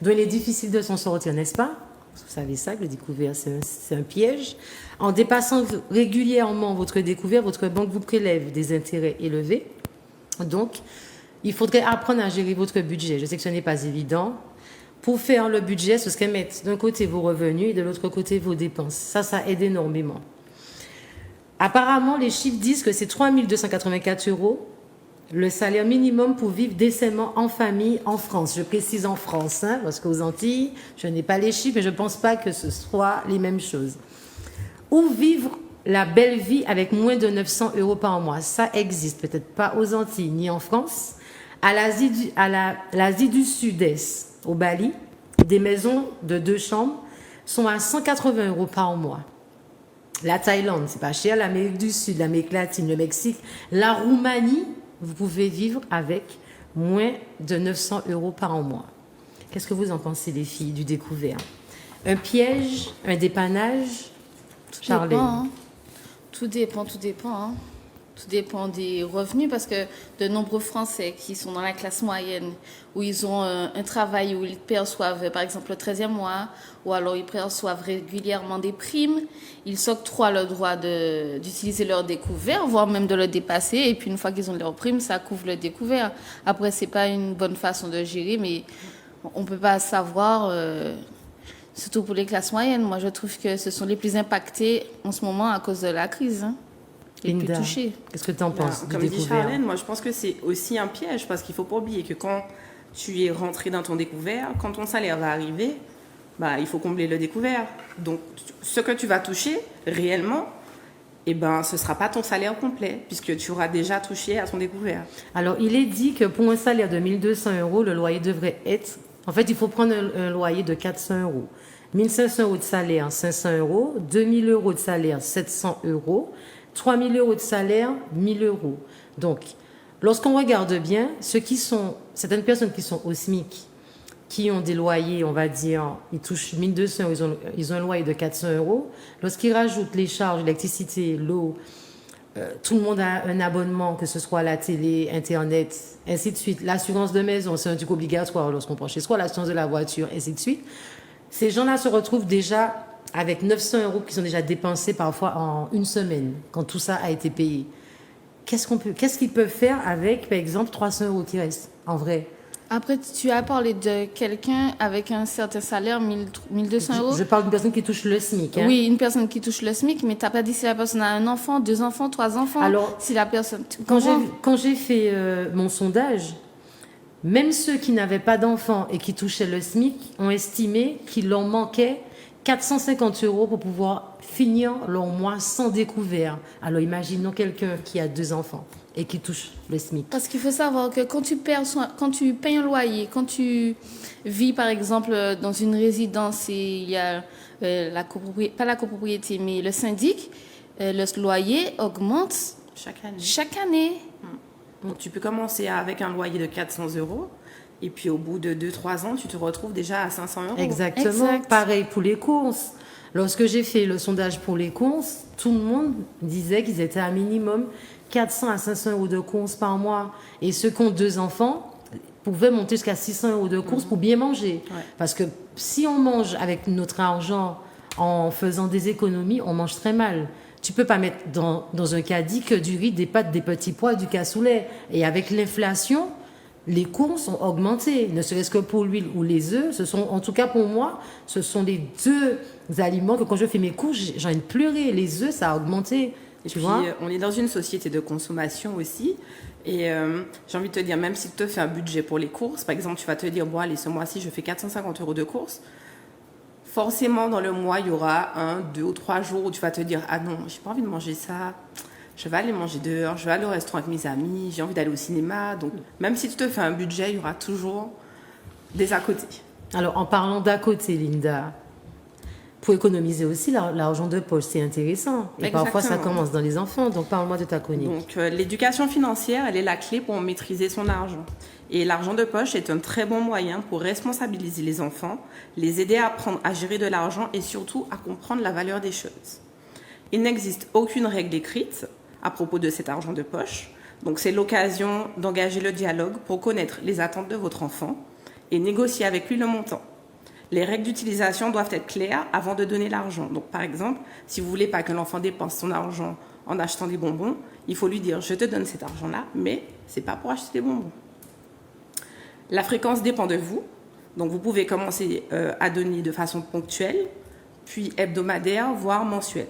dont il est difficile de s'en sortir, n'est-ce pas ? Vous savez ça, que le découvert, c'est un piège. En dépassant régulièrement votre découvert, votre banque vous prélève des intérêts élevés. Donc, il faudrait apprendre à gérer votre budget. Je sais que ce n'est pas évident. Pour faire le budget, ce serait mettre d'un côté vos revenus et de l'autre côté vos dépenses. Ça aide énormément. Apparemment, les chiffres disent que c'est 3 284 € le salaire minimum pour vivre décemment en famille en France. Je précise en France, parce qu'aux Antilles, je n'ai pas les chiffres, mais je ne pense pas que ce soit les mêmes choses. Ou vivre la belle vie avec moins de 900 € par mois. Ça existe, peut-être pas aux Antilles ni en France. À l'Asie du Sud-Est, au Bali, des maisons de 2 chambres sont à 180 € par mois. La Thaïlande, c'est pas cher. L'Amérique du Sud, l'Amérique latine, le Mexique, la Roumanie, vous pouvez vivre avec moins de 900 € par mois. Qu'est-ce que vous en pensez, les filles, du découvert ? Un piège, un dépannage ? Tout dépend, hein. Tout dépend. Tout dépend des revenus parce que de nombreux Français qui sont dans la classe moyenne, où ils ont un travail où ils perçoivent par exemple le 13e mois, ou alors ils perçoivent régulièrement des primes, ils s'octroient le droit d'utiliser leur découvert, voire même de le dépasser. Et puis une fois qu'ils ont leur prime, ça couvre le découvert. Après, c'est pas une bonne façon de gérer, mais on peut pas savoir, surtout pour les classes moyennes. Moi, je trouve que ce sont les plus impactés en ce moment à cause de la crise. Les plus Linda, touchés. qu'est-ce que tu en penses du Comme dit découvert? Charlène, moi je pense que c'est aussi un piège parce qu'il ne faut pas oublier que quand tu es rentré dans ton découvert, quand ton salaire va arriver, il faut combler le découvert. Donc ce que tu vas toucher réellement, ce ne sera pas ton salaire complet puisque tu auras déjà touché à ton découvert. Alors, il est dit que pour un salaire de 1 200 €, le loyer devrait être... En fait, il faut prendre un loyer de 400 €. 1 500 € de salaire, 500 €. 2 000 € de salaire, 700 €. 3 000 € de salaire, 1 000 €. Donc, lorsqu'on regarde bien, certaines personnes qui sont au SMIC, qui ont des loyers, on va dire, ils touchent 1 200 €, ils ont un loyer de 400 €. Lorsqu'ils rajoutent les charges, l'électricité, l'eau, tout le monde a un abonnement, que ce soit la télé, Internet, ainsi de suite. L'assurance de maison, c'est un truc obligatoire lorsqu'on prend chez soi, l'assurance de la voiture, ainsi de suite. Ces gens-là se retrouvent déjà avec 900 € qui sont déjà dépensés parfois en une semaine, quand tout ça a été payé. Qu'est-ce qu'ils peuvent faire avec, par exemple, 300 € qui restent, en vrai? Après, tu as parlé de quelqu'un avec un certain salaire, 1200 €. Je parle d'une personne qui touche le SMIC. Hein. Oui, une personne qui touche le SMIC, mais tu n'as pas dit si la personne a un enfant, 2 enfants, 3 enfants. Alors, si la personne... Quand j'ai fait mon sondage, même ceux qui n'avaient pas d'enfants et qui touchaient le SMIC ont estimé qu'il leur manquait 450 € pour pouvoir finir leur mois sans découvert. Alors imaginons quelqu'un qui a 2 enfants et qui touche le SMIC. Parce qu'il faut savoir que quand tu payes un loyer, quand tu vis par exemple dans une résidence et il y a pas la copropriété, mais le syndic, le loyer augmente chaque année. Donc tu peux commencer avec un loyer de 400 € et puis au bout de 2-3 ans, tu te retrouves déjà à 500 €. Exactement. Exact. Pareil pour les courses. Lorsque j'ai fait le sondage pour les courses, tout le monde disait qu'ils étaient à minimum 400 à 500 € de courses par mois. Et ceux qui ont 2 enfants pouvaient monter jusqu'à 600 € de courses pour bien manger. Ouais. Parce que si on mange avec notre argent en faisant des économies, on mange très mal. Tu peux pas mettre dans un caddie que du riz, des pâtes, des petits pois, du cassoulet. Et avec l'inflation, les courses ont augmenté, ne serait-ce que pour l'huile ou les œufs. En tout cas pour moi, ce sont les 2 aliments que quand je fais mes courses, j'ai envie de pleurer. Les œufs, ça a augmenté. Et tu puis, vois on est dans une société de consommation aussi. Et j'ai envie de te dire, même si tu te fais un budget pour les courses, par exemple, tu vas te dire, bon, allez, ce mois-ci, je fais 450 € de courses. Forcément, dans le mois, il y aura 1, 2 ou 3 jours où tu vas te dire, ah non, j'ai pas envie de manger ça. Je vais aller manger dehors, je vais aller au restaurant avec mes amis, j'ai envie d'aller au cinéma. Donc, même si tu te fais un budget, il y aura toujours des à côté. Alors, en parlant d'à côté, Linda, pour économiser aussi, l'argent de poche, c'est intéressant. Et parfois, ça Exactement. commence dans les enfants. Donc, parle-moi de ta chronique. Donc, l'éducation financière, elle est la clé pour maîtriser son argent. Et l'argent de poche est un très bon moyen pour responsabiliser les enfants, les aider à apprendre à gérer de l'argent et surtout à comprendre la valeur des choses. Il n'existe aucune règle écrite à propos de cet argent de poche. Donc, c'est l'occasion d'engager le dialogue pour connaître les attentes de votre enfant et négocier avec lui le montant. Les règles d'utilisation doivent être claires avant de donner l'argent. Donc, par exemple, si vous ne voulez pas que l'enfant dépense son argent en achetant des bonbons, il faut lui dire « je te donne cet argent-là, mais ce n'est pas pour acheter des bonbons ». La fréquence dépend de vous. Donc, vous pouvez commencer à donner de façon ponctuelle, puis hebdomadaire, voire mensuelle.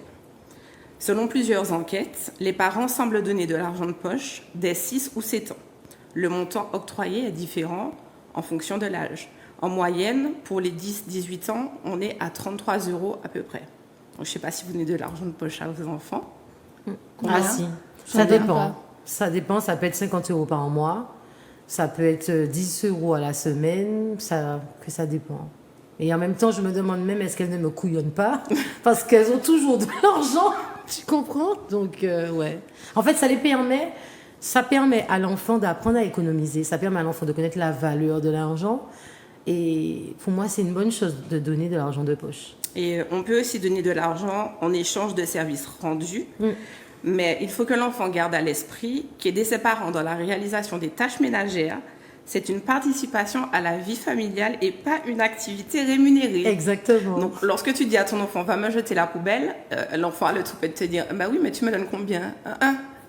Selon plusieurs enquêtes, les parents semblent donner de l'argent de poche dès 6 ou 7 ans. Le montant octroyé est différent en fonction de l'âge. En moyenne, pour les 10-18 ans, on est à 33 € à peu près. Donc, je ne sais pas si vous donnez de l'argent de poche à vos enfants. Combien? Ah si, Ça ça dépend dépend. pas. Ça dépend, ça peut être 50 € par mois, ça peut être 10 € à la semaine, ça dépend. Et en même temps, je me demande même, est-ce qu'elles ne me couillonnent pas? Parce qu'elles ont toujours de l'argent, tu comprends? Donc, ouais. En fait, ça permet à l'enfant d'apprendre à économiser, ça permet à l'enfant de connaître la valeur de l'argent. Et pour moi, c'est une bonne chose de donner de l'argent de poche. Et on peut aussi donner de l'argent en échange de services rendus. Mais il faut que l'enfant garde à l'esprit qu'aider ses parents dans la réalisation des tâches ménagères, c'est une participation à la vie familiale et pas une activité rémunérée. Exactement. Donc, lorsque tu dis à ton enfant, va me jeter la poubelle, l'enant a le tout peut te dire, bah oui, mais tu me donnes combien?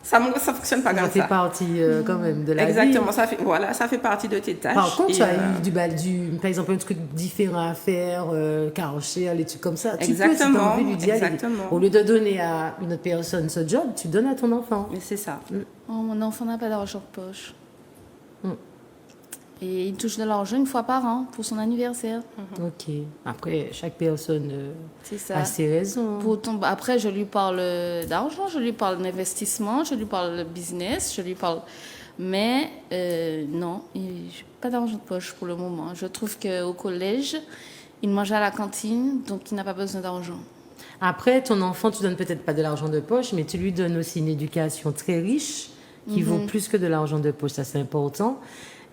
Ça fonctionne pas comme C'est ça. parti quand même de la Exactement, vie. ça fait partie de tes tâches. Par contre, Et, tu as eu par exemple un truc différent à faire, carocher, les trucs comme ça. Tu peux, si tu as envie, lui dire, exactement. au lieu de donner à une autre personne ce job, tu donnes à ton enfant. Mais c'est ça. Oh, mon enfant n'a pas d'argent de poche. Mm. Et il touche de l'argent une fois par an pour son anniversaire. Ok. Après, chaque personne C'est ça. a ses raisons. Après, je lui parle d'argent, je lui parle d'investissement, je lui parle de business, je lui parle... Mais non, je n'ai pas d'argent de poche pour le moment. Je trouve qu'au collège, il mange à la cantine, donc il n'a pas besoin d'argent. Après, ton enfant, tu donnes peut-être pas de l'argent de poche, mais tu lui donnes aussi une éducation très riche qui vaut plus que de l'argent de poche. Ça, c'est important.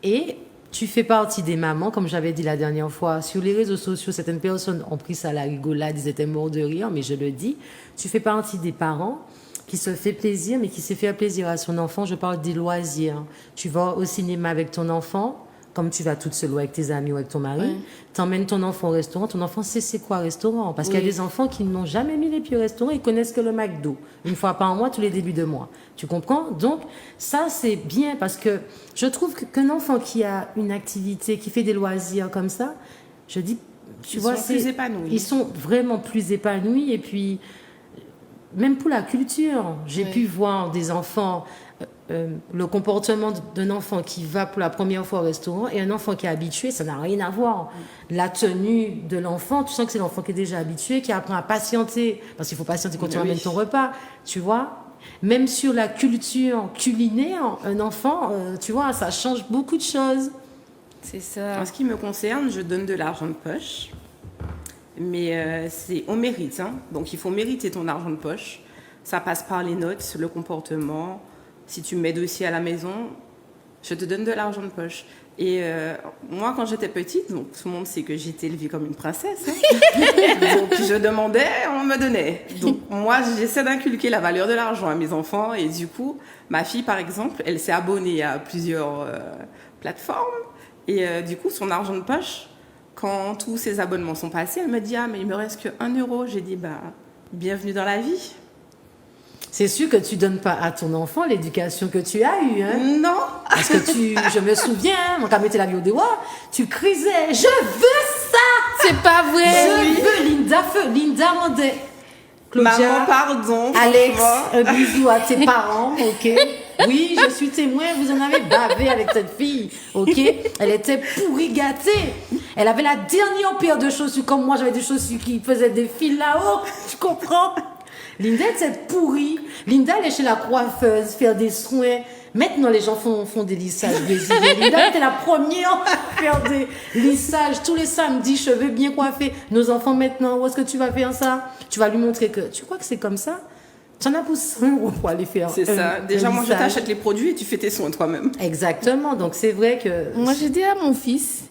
Et tu fais partie des mamans, comme j'avais dit la dernière fois, sur les réseaux sociaux, certaines personnes ont pris ça à la rigolade, ils étaient morts de rire, mais je le dis, tu fais partie des parents qui se fait plaisir, mais qui sait faire plaisir à son enfant. Je parle des loisirs. Tu vas au cinéma avec ton enfant, comme tu vas toute seule ou avec tes amis ou avec ton mari. Oui. T'emmènes ton enfant au restaurant. Ton enfant sait c'est quoi un restaurant. Parce qu'il y a Oui. des enfants qui n'ont jamais mis les pieds au restaurant. Ils connaissent que le McDo. Une fois par mois, tous les débuts de mois. Tu comprends? Donc, ça, c'est bien parce que je trouve qu'un enfant qui a une activité, qui fait des loisirs comme ça, je dis, tu Ils vois, sont plus épanouis. Ils sont vraiment plus épanouis. Et puis, même pour la culture, j'ai Oui. pu voir des enfants, le comportement d'un enfant qui va pour la première fois au restaurant et un enfant qui est habitué, ça n'a rien à voir. La tenue de l'enfant, tu sens que c'est l'enfant qui est déjà habitué, qui apprend à patienter, parce qu'il faut patienter quand tu Oui. ramènes ton repas, tu vois. Même sur la culture culinaire, un enfant, tu vois, ça change beaucoup de choses. C'est ça. En ce qui me concerne, je donne de l'argent de poche. Mais c'est on mérite, hein. Donc il faut mériter ton argent de poche. Ça passe par les notes, le comportement. Si tu m'aides aussi à la maison, je te donne de l'argent de poche. Et moi, quand j'étais petite, donc tout le monde sait que j'étais élevée comme une princesse. Hein. Donc je demandais, on me donnait. Donc moi, j'essaie d'inculquer la valeur de l'argent à mes enfants. Et du coup, ma fille, par exemple, elle s'est abonnée à plusieurs plateformes. Et du coup, son argent de poche, quand tous ses abonnements sont passés, elle me dit « Ah, mais il me reste que 1 euro ». J'ai dit « Bah, bienvenue dans la vie ». C'est sûr que tu donnes pas à ton enfant l'éducation que tu as eue, hein. Non. Parce que je me souviens, quand tu la vidéo, tu crisais, je veux ça! C'est pas vrai. Je veux Linda rendait. Claudia, Maman, pardon. Alex, franchement. un bisou à tes parents, ok? Oui, je suis témoin, vous en avez bavé avec cette fille, ok? Elle était pourri gâtée. Elle avait la dernière paire de chaussures, comme moi j'avais des chaussures qui faisaient des fils là-haut, tu comprends? Linda était pourrie. Linda allait chez la coiffeuse faire des soins. Maintenant, les gens font des lissages brésiliens. Linda était la première à faire des lissages tous les samedis, cheveux bien coiffés. Nos enfants, maintenant, où est-ce que tu vas faire ça? Tu vas lui montrer que tu crois que c'est comme ça? Tu en as pour 100 € pour aller faire. C'est ça. Déjà, moi, je lissage. t'achète les produits et tu fais tes soins toi-même. Exactement. Donc, c'est vrai que. Moi, je dis à mon fils,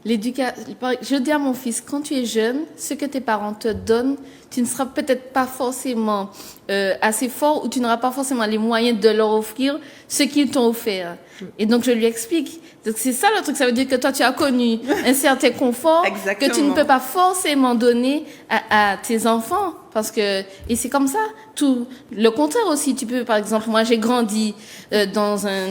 je dis à mon fils, quand tu es jeune, ce que tes parents te donnent, tu ne seras peut-être pas forcément assez fort ou tu n'auras pas forcément les moyens de leur offrir ce qu'ils t'ont offert. Et donc, je lui explique. Donc, c'est ça le truc. Ça veut dire que toi, tu as connu un certain confort Exactement. que tu ne peux pas forcément donner à tes enfants. Et c'est comme ça. Tout le contraire aussi. Tu peux, par exemple, moi, j'ai grandi dans un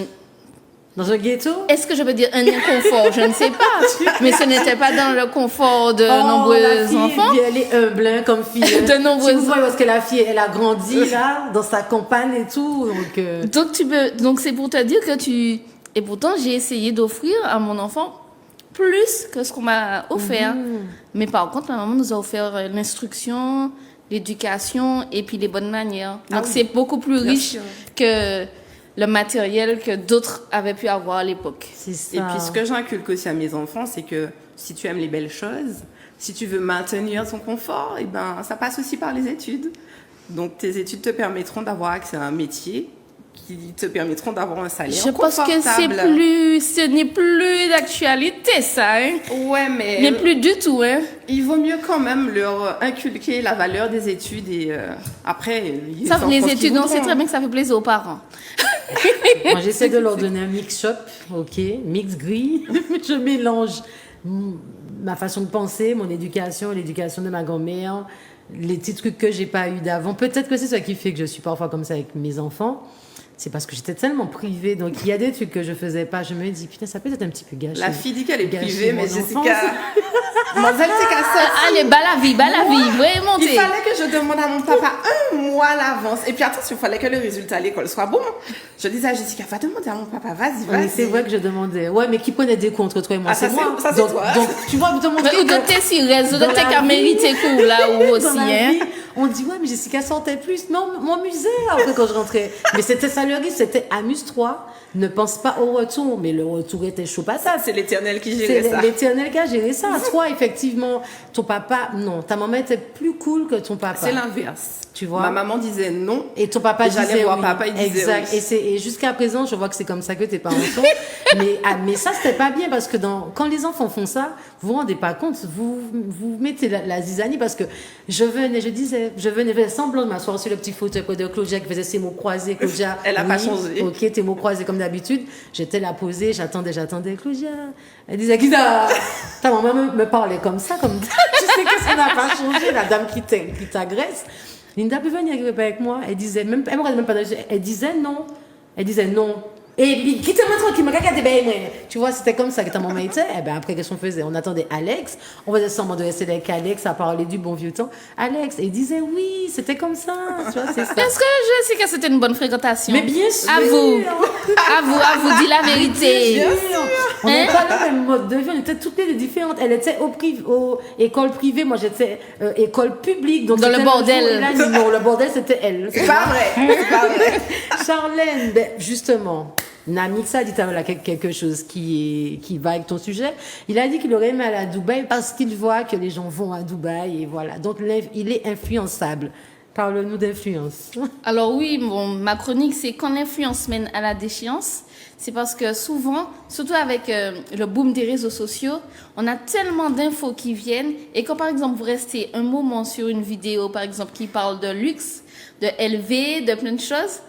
ghetto? Est-ce que je peux dire un inconfort? Je ne sais pas. Mais ce n'était pas dans le confort de nombreux la fille, enfants. Elle est humble hein, comme fille. De nombreux Tu vois parce que la fille, elle a grandi là, dans sa campagne et tout. Donc c'est pour te dire que et pourtant j'ai essayé d'offrir à mon enfant plus que ce qu'on m'a offert. Mais par contre, ma maman nous a offert l'instruction, l'éducation et puis les bonnes manières. Donc oui. c'est beaucoup plus Bien riche sûr. que le matériel que d'autres avaient pu avoir à l'époque. C'est ça. Et puis, ce que j'inculque aussi à mes enfants, c'est que si tu aimes les belles choses, si tu veux maintenir ton confort, et ben, ça passe aussi par les études. Donc, tes études te permettront d'avoir accès à un métier qui te permettront d'avoir un salaire Je pense que confortable. ce n'est plus d'actualité, ça, hein. Ouais, mais Mais plus du tout, hein. il vaut mieux quand même leur inculquer la valeur des études et après, ils Sauf en les font ce qu'ils étudiants, c'est voudront. très bien que ça fait plaisir aux parents. Moi, j'essaie de leur donner un mix shop, ok, mix gris. Je mélange ma façon de penser, mon éducation, l'éducation de ma grand-mère, les petits trucs que j'ai pas eu d'avant. Peut-être que c'est ça qui fait que je suis parfois comme ça avec mes enfants. C'est parce que j'étais tellement privée. Donc, il y a des trucs que je faisais pas. Je me dis, putain, ça peut être un petit peu gâché. La fille dit qu'elle est Gâcher privée, mon mais enfance. Jessica... Mademoiselle, c'est qu'à ça. Allez, bas la vie, vraiment. Il fallait que je demande à mon papa un mois à l'avance. Et puis attention, il fallait que le résultat à l'école soit bon. Je disais à Jessica, va demander à mon papa, vas-y, Oui, vas-y. c'est vrai que je demandais. Ouais, mais qui prenait des comptes entre toi et moi? Ah, ça, c'est moi. c'est donc, toi. donc, tu vois, te montrer Ou de que- tes sirènes, ou dans de tes la qu'à vie- mériter cours, là, ou aussi, Dans la hein. vie, on dit, ouais, mais Jessica sortait plus. Non, mon musée, après, quand je rentrais. Mais c'était ça, le risque, c'était amuse-toi, ne pense pas au retour. Mais le retour était chaud patate. C'est l'Éternel qui gérait C'est ça. l'éternel qui a géré ça. Toi, effectivement, ton papa, non. Ta maman était plus cool que ton papa. C'est l'inverse. Tu vois? Ma maman disait non. Et ton papa Et j'allais disait voir oui. papa, il disait exact. oui. Et jusqu'à présent, je vois que c'est comme ça que tes parents sont. mais ça, c'était pas bien parce que quand les enfants font ça, vous vous rendez pas compte, vous mettez la zizanie parce que je venais, faisais semblant de m'asseoir sur le petit fauteuil de Claudia qui faisait ses mots croisés. Claudia, Elle a pas oui, changé. Ok, tes mots croisés comme d'habitude. J'étais là posée, j'attendais. Claudia, elle disait, ta maman me parlait comme ça, comme tu sais que ça n'a pas changé, la dame qui t'agresse. Linda peut venir avec moi. Elle disait, elle me regardait même pas. Elle disait non. Et puis, quitte-moi tranquille, ma caca, tu vois, c'était comme ça que ta maman était. Et ben après, qu'est-ce qu'on faisait? On attendait Alex. On faisait semblant de rester avec Alex à parler du bon vieux temps. Alex, et il disait oui, c'était comme ça. Tu vois, c'est ça. Est-ce que je sais que c'était une bonne fréquentation? Mais bien sûr. À vous, dis la vérité. Bien sûr. On n'avait pas le même mode de vie, on était toutes les deux différentes. Elle était au école privée, moi j'étais école publique. Donc Dans le c'était bordel. jour et la nuit. Non, le bordel c'était elle. C'est pas vrai. C'est pas vrai. Charlène, ben, justement, Namixa a dit là quelque chose qui va avec ton sujet. Il a dit qu'il aurait aimé aller à Dubaï parce qu'il voit que les gens vont à Dubaï et voilà. Donc il est influençable. Parle-nous d'influence. Alors oui, ma chronique, c'est quand l'influence mène à la déchéance. C'est parce que souvent, surtout avec le boom des réseaux sociaux, on a tellement d'infos qui viennent. Et quand par exemple, vous restez un moment sur une vidéo, par exemple, qui parle de luxe, de LV, de plein de choses,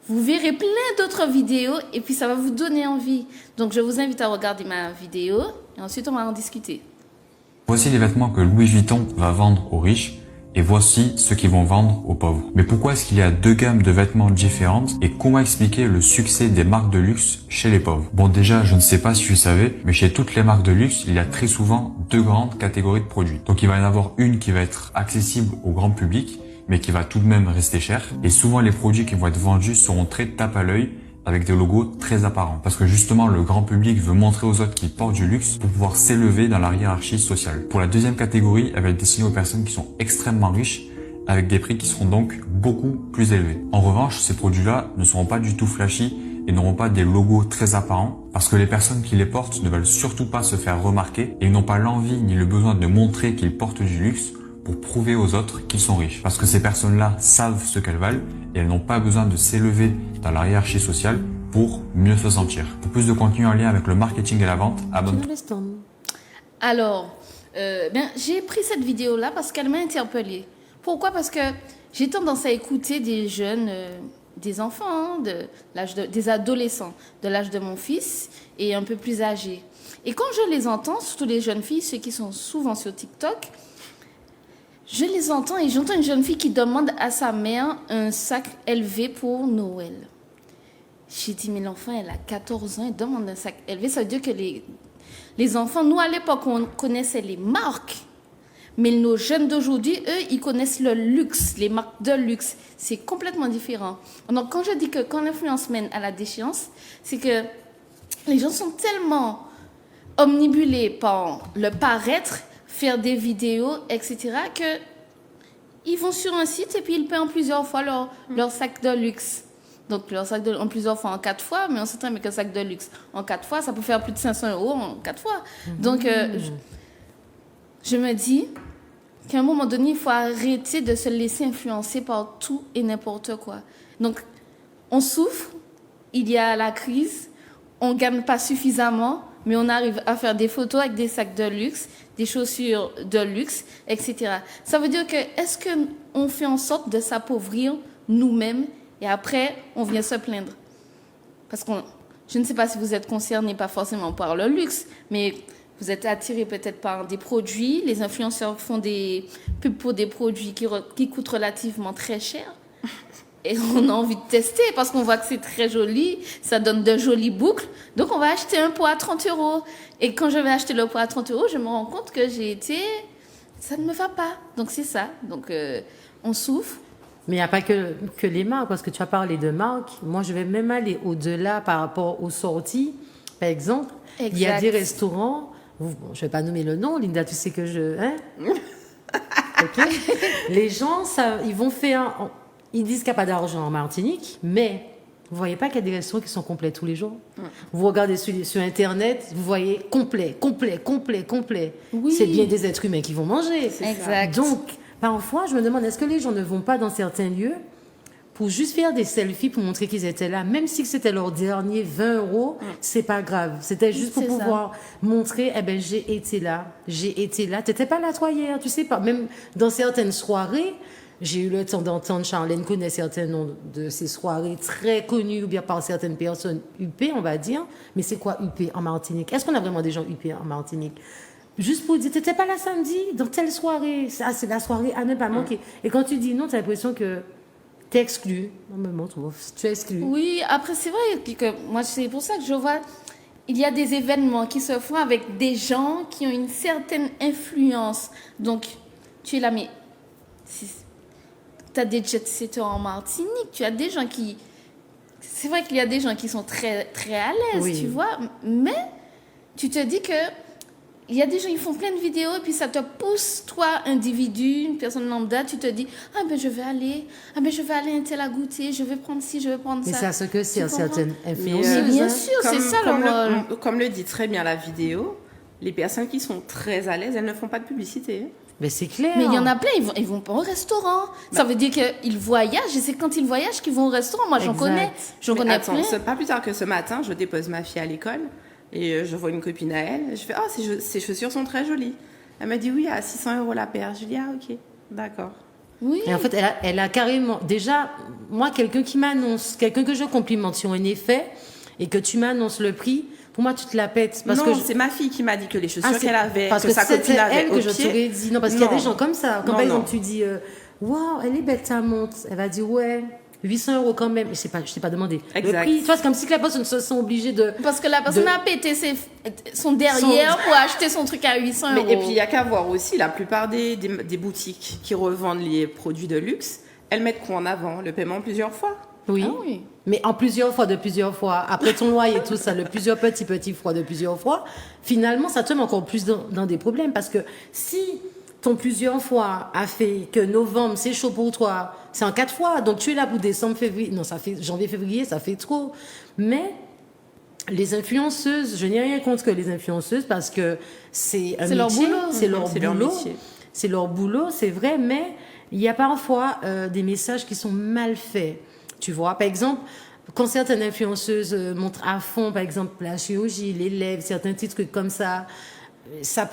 vous verrez plein d'autres vidéos et puis ça va vous donner envie. Donc je vous invite à regarder ma vidéo et ensuite on va en discuter. Voici les vêtements que Louis Vuitton va vendre aux riches et voici ceux qu'ils vont vendre aux pauvres. Mais pourquoi est-ce qu'il y a deux gammes de vêtements différentes et comment expliquer le succès des marques de luxe chez les pauvres? Bon, déjà, je ne sais pas si tu le savais, mais chez toutes les marques de luxe, il y a très souvent deux grandes catégories de produits. Donc il va y en avoir une qui va être accessible au grand public, mais qui va tout de même rester cher. Et souvent, les produits qui vont être vendus seront très tape à l'œil, avec des logos très apparents. Parce que justement, le grand public veut montrer aux autres qu'ils portent du luxe pour pouvoir s'élever dans la hiérarchie sociale. Pour la deuxième catégorie, elle va être destinée aux personnes qui sont extrêmement riches, avec des prix qui seront donc beaucoup plus élevés. En revanche, ces produits-là ne seront pas du tout flashy et n'auront pas des logos très apparents, parce que les personnes qui les portent ne veulent surtout pas se faire remarquer et n'ont pas l'envie ni le besoin de montrer qu'ils portent du luxe pour prouver aux autres qu'ils sont riches. Parce que ces personnes-là savent ce qu'elles valent et elles n'ont pas besoin de s'élever dans la hiérarchie sociale pour mieux se sentir. Pour plus de contenu en lien avec le marketing et la vente, abonne-toi. Alors, j'ai pris cette vidéo-là parce qu'elle m'a interpellée. Pourquoi? Parce que j'ai tendance à écouter des jeunes, des enfants, des adolescents, de l'âge de mon fils et un peu plus âgés. Et quand je les entends, surtout les jeunes filles, ceux qui sont souvent sur TikTok, je les entends et j'entends une jeune fille qui demande à sa mère un sac LV pour Noël. J'ai dit, mais l'enfant, elle a 14 ans, elle demande un sac LV. Ça veut dire que les enfants, nous, à l'époque, on connaissait les marques. Mais nos jeunes d'aujourd'hui, eux, ils connaissent le luxe, les marques de luxe. C'est complètement différent. Donc, quand je dis que quand l'influence mène à la déchéance, c'est que les gens sont tellement omnibulés par le paraître, faire des vidéos, etc., que ils vont sur un site et puis ils paient en plusieurs fois leur sac de luxe. Donc, leur sac en plusieurs fois en 4 fois, mais on sait très bien qu'un sac de luxe en 4 fois, ça peut faire plus de 500 € en 4 fois. Donc, je me dis qu'à un moment donné, il faut arrêter de se laisser influencer par tout et n'importe quoi. Donc, on souffre il y a la crise, on ne gagne pas suffisamment, mais on arrive à faire des photos avec des sacs de luxe, des chaussures de luxe, etc. Ça veut dire que, est-ce qu'on fait en sorte de s'appauvrir nous-mêmes et après, on vient se plaindre? Parce que je ne sais pas si vous êtes concerné, pas forcément par le luxe, mais vous êtes attiré peut-être par des produits. Les influenceurs font des pubs pour des produits qui coûtent relativement très cher. Et on a envie de tester parce qu'on voit que c'est très joli, ça donne de jolies boucles. Donc, on va acheter un pot à 30 €. Et quand je vais acheter le pot à 30 €, je me rends compte que ça ne me va pas. Donc, c'est ça. Donc, on souffre. Mais il n'y a pas que les marques, parce que tu as parlé de marques. Moi, je vais même aller au-delà par rapport aux sorties. Par exemple, il y a des restaurants, je ne vais pas nommer le nom, Linda, tu sais que Hein? OK. Les gens, ils vont faire... Ils disent qu'il n'y a pas d'argent en Martinique, mais vous ne voyez pas qu'il y a des restaurants qui sont complets tous les jours. Vous regardez sur Internet, vous voyez complet. Oui. C'est bien des êtres humains qui vont manger. Exact. Donc, parfois, je me demande, est-ce que les gens ne vont pas dans certains lieux pour juste faire des selfies pour montrer qu'ils étaient là, même si c'était leur dernier 20 €, c'est pas grave. C'était juste pour pouvoir montrer, j'ai été là. T'étais pas là, toi, hier, tu sais pas. Même dans certaines soirées, j'ai eu le temps d'entendre, Charlène connaît certains noms de ces soirées très connues, ou bien par certaines personnes UP, on va dire. Mais c'est quoi UP en Martinique? Est-ce qu'on a vraiment des gens UP en Martinique? Juste pour dire, t'étais pas là samedi, dans telle soirée. Ça, c'est la soirée à ne pas manquer. Et quand tu dis non, t'as l'impression que t'es exclu. Non, tu es exclu. Oui, après, c'est vrai que moi, c'est pour ça que je vois, il y a des événements qui se font avec des gens qui ont une certaine influence. Donc, tu es là, mais tu as des jet-setters en Martinique, tu as des gens qui... C'est vrai qu'il y a des gens qui sont très, très à l'aise, tu vois, mais tu te dis que il y a des gens qui font plein de vidéos et puis ça te pousse, toi, individu, une personne lambda, tu te dis, je vais aller un tel à goûter, je vais prendre ci, je vais prendre ça. Mais c'est ce que c'est certaines Mais influenceuses. bien sûr, c'est ça le rôle. Comme le dit très bien la vidéo, les personnes qui sont très à l'aise, elles ne font pas de publicité. Mais c'est clair. Mais il y en a plein, ils vont pas au restaurant. Ça veut dire qu'ils voyagent, et c'est quand ils voyagent qu'ils vont au restaurant. Moi, j'en connais Attends, plein. c'est pas plus tard que ce matin, je dépose ma fille à l'école et je vois une copine à elle. Je fais, ces chaussures sont très jolies. Elle m'a dit oui, à 600 € la paire. Je lui dis, ok, d'accord. Oui. Et en fait, elle a carrément... Déjà, moi, quelqu'un qui m'annonce, quelqu'un que je complimente sur un effet et que tu m'annonces le prix, pour moi, tu te la pètes. Parce que c'est ma fille qui m'a dit que les chaussures qu'elle avait, parce que sa copine avait elle au que je pied. t'aurais dit. Non, parce qu'il y a des gens comme ça. Quand par exemple, tu dis, waouh, elle est belle ta montre. Elle va dire, ouais, 800 € quand même. Je t'ai pas demandé. Exact. Le prix, tu vois, c'est comme si les personnes se sont obligées de... Parce que la personne a pété son derrière pour acheter son truc à 800 €. Et puis, il n'y a qu'à voir aussi, la plupart des boutiques qui revendent les produits de luxe, elles mettent quoi en avant? Le paiement plusieurs fois. Oui. Ah oui. Mais en plusieurs fois, après ton loyer et tout ça, le plusieurs petits fois de plusieurs fois, finalement, ça te met encore plus dans des problèmes. Parce que si ton plusieurs fois a fait que novembre, c'est chaud pour toi, c'est en 4 fois. Donc, tu es là pour décembre, février. Non, ça fait janvier, février, ça fait trop. Mais les influenceuses, je n'ai rien contre que les influenceuses parce que c'est un métier. Leur boulot. C'est leur boulot. métier. C'est leur boulot, c'est vrai, mais il y a parfois des messages qui sont mal faits. Tu vois, par exemple, quand certaines influenceuses montrent à fond, par exemple, la chirurgie, les lèvres, certains petits trucs comme ça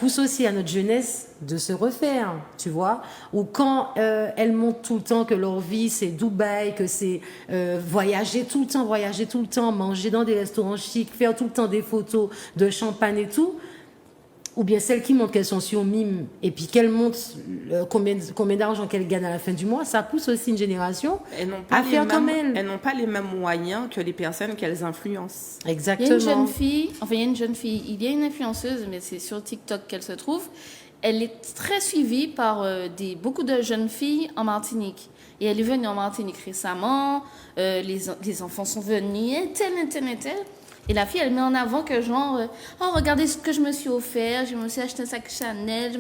pousse aussi à notre jeunesse de se refaire, tu vois. Ou quand elles montrent tout le temps que leur vie, c'est Dubaï, que c'est voyager tout le temps, manger dans des restaurants chics, faire tout le temps des photos de champagne et tout. Ou bien celles qui montrent qu'elles sont sur mime et puis qu'elles montrent combien d'argent qu'elles gagnent à la fin du mois, ça pousse aussi une génération à faire comme elles. Elles n'ont pas les mêmes moyens que les personnes qu'elles influencent. Exactement. Il y a il y a une influenceuse, mais c'est sur TikTok qu'elle se trouve. Elle est très suivie par beaucoup de jeunes filles en Martinique. Et elle est venue en Martinique récemment. Les enfants sont venus, et tel. Et la fille, elle met en avant que genre, regardez ce que je me suis offert, je me suis acheté un sac Chanel,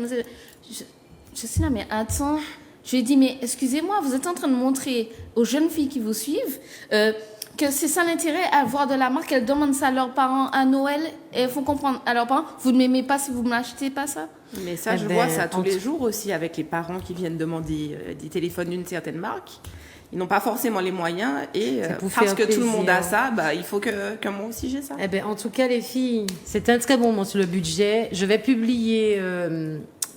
je suis là, mais attends. Je lui ai dit, mais excusez-moi, vous êtes en train de montrer aux jeunes filles qui vous suivent que c'est ça l'intérêt à avoir de la marque. Elles demandent ça à leurs parents à Noël et elles font comprendre à leurs parents, vous ne m'aimez pas si vous ne m'achetez pas ça. Mais ça, je vois ça tous les jours aussi avec les parents qui viennent demander des téléphones d'une certaine marque. ils n'ont pas forcément les moyens et C'est pour parce faire que tout le monde a plaisir. ça, bah, il faut que moi aussi j'ai ça. Eh ben, en tout cas, les filles, c'est un très bon moment sur le budget. Je vais publier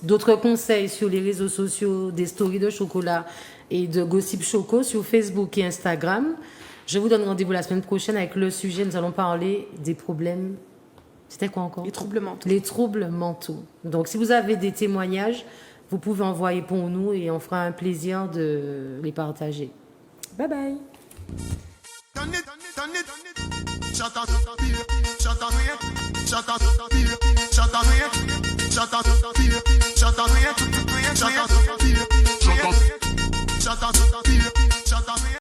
d'autres conseils sur les réseaux sociaux, des stories de chocolat et de Gossip Choco sur Facebook et Instagram. Je vous donne rendez-vous la semaine prochaine avec le sujet. Nous allons parler des problèmes. C'était quoi encore? Les troubles mentaux. Les troubles mentaux. Donc, si vous avez des témoignages, vous pouvez envoyer pour nous et on fera un plaisir de les partager. Bye bye. Done it, done it, done it. Shut up, shut up, shut up, shut up, shut up, shut up, shut up, shut up, shut up, shut up, shut up.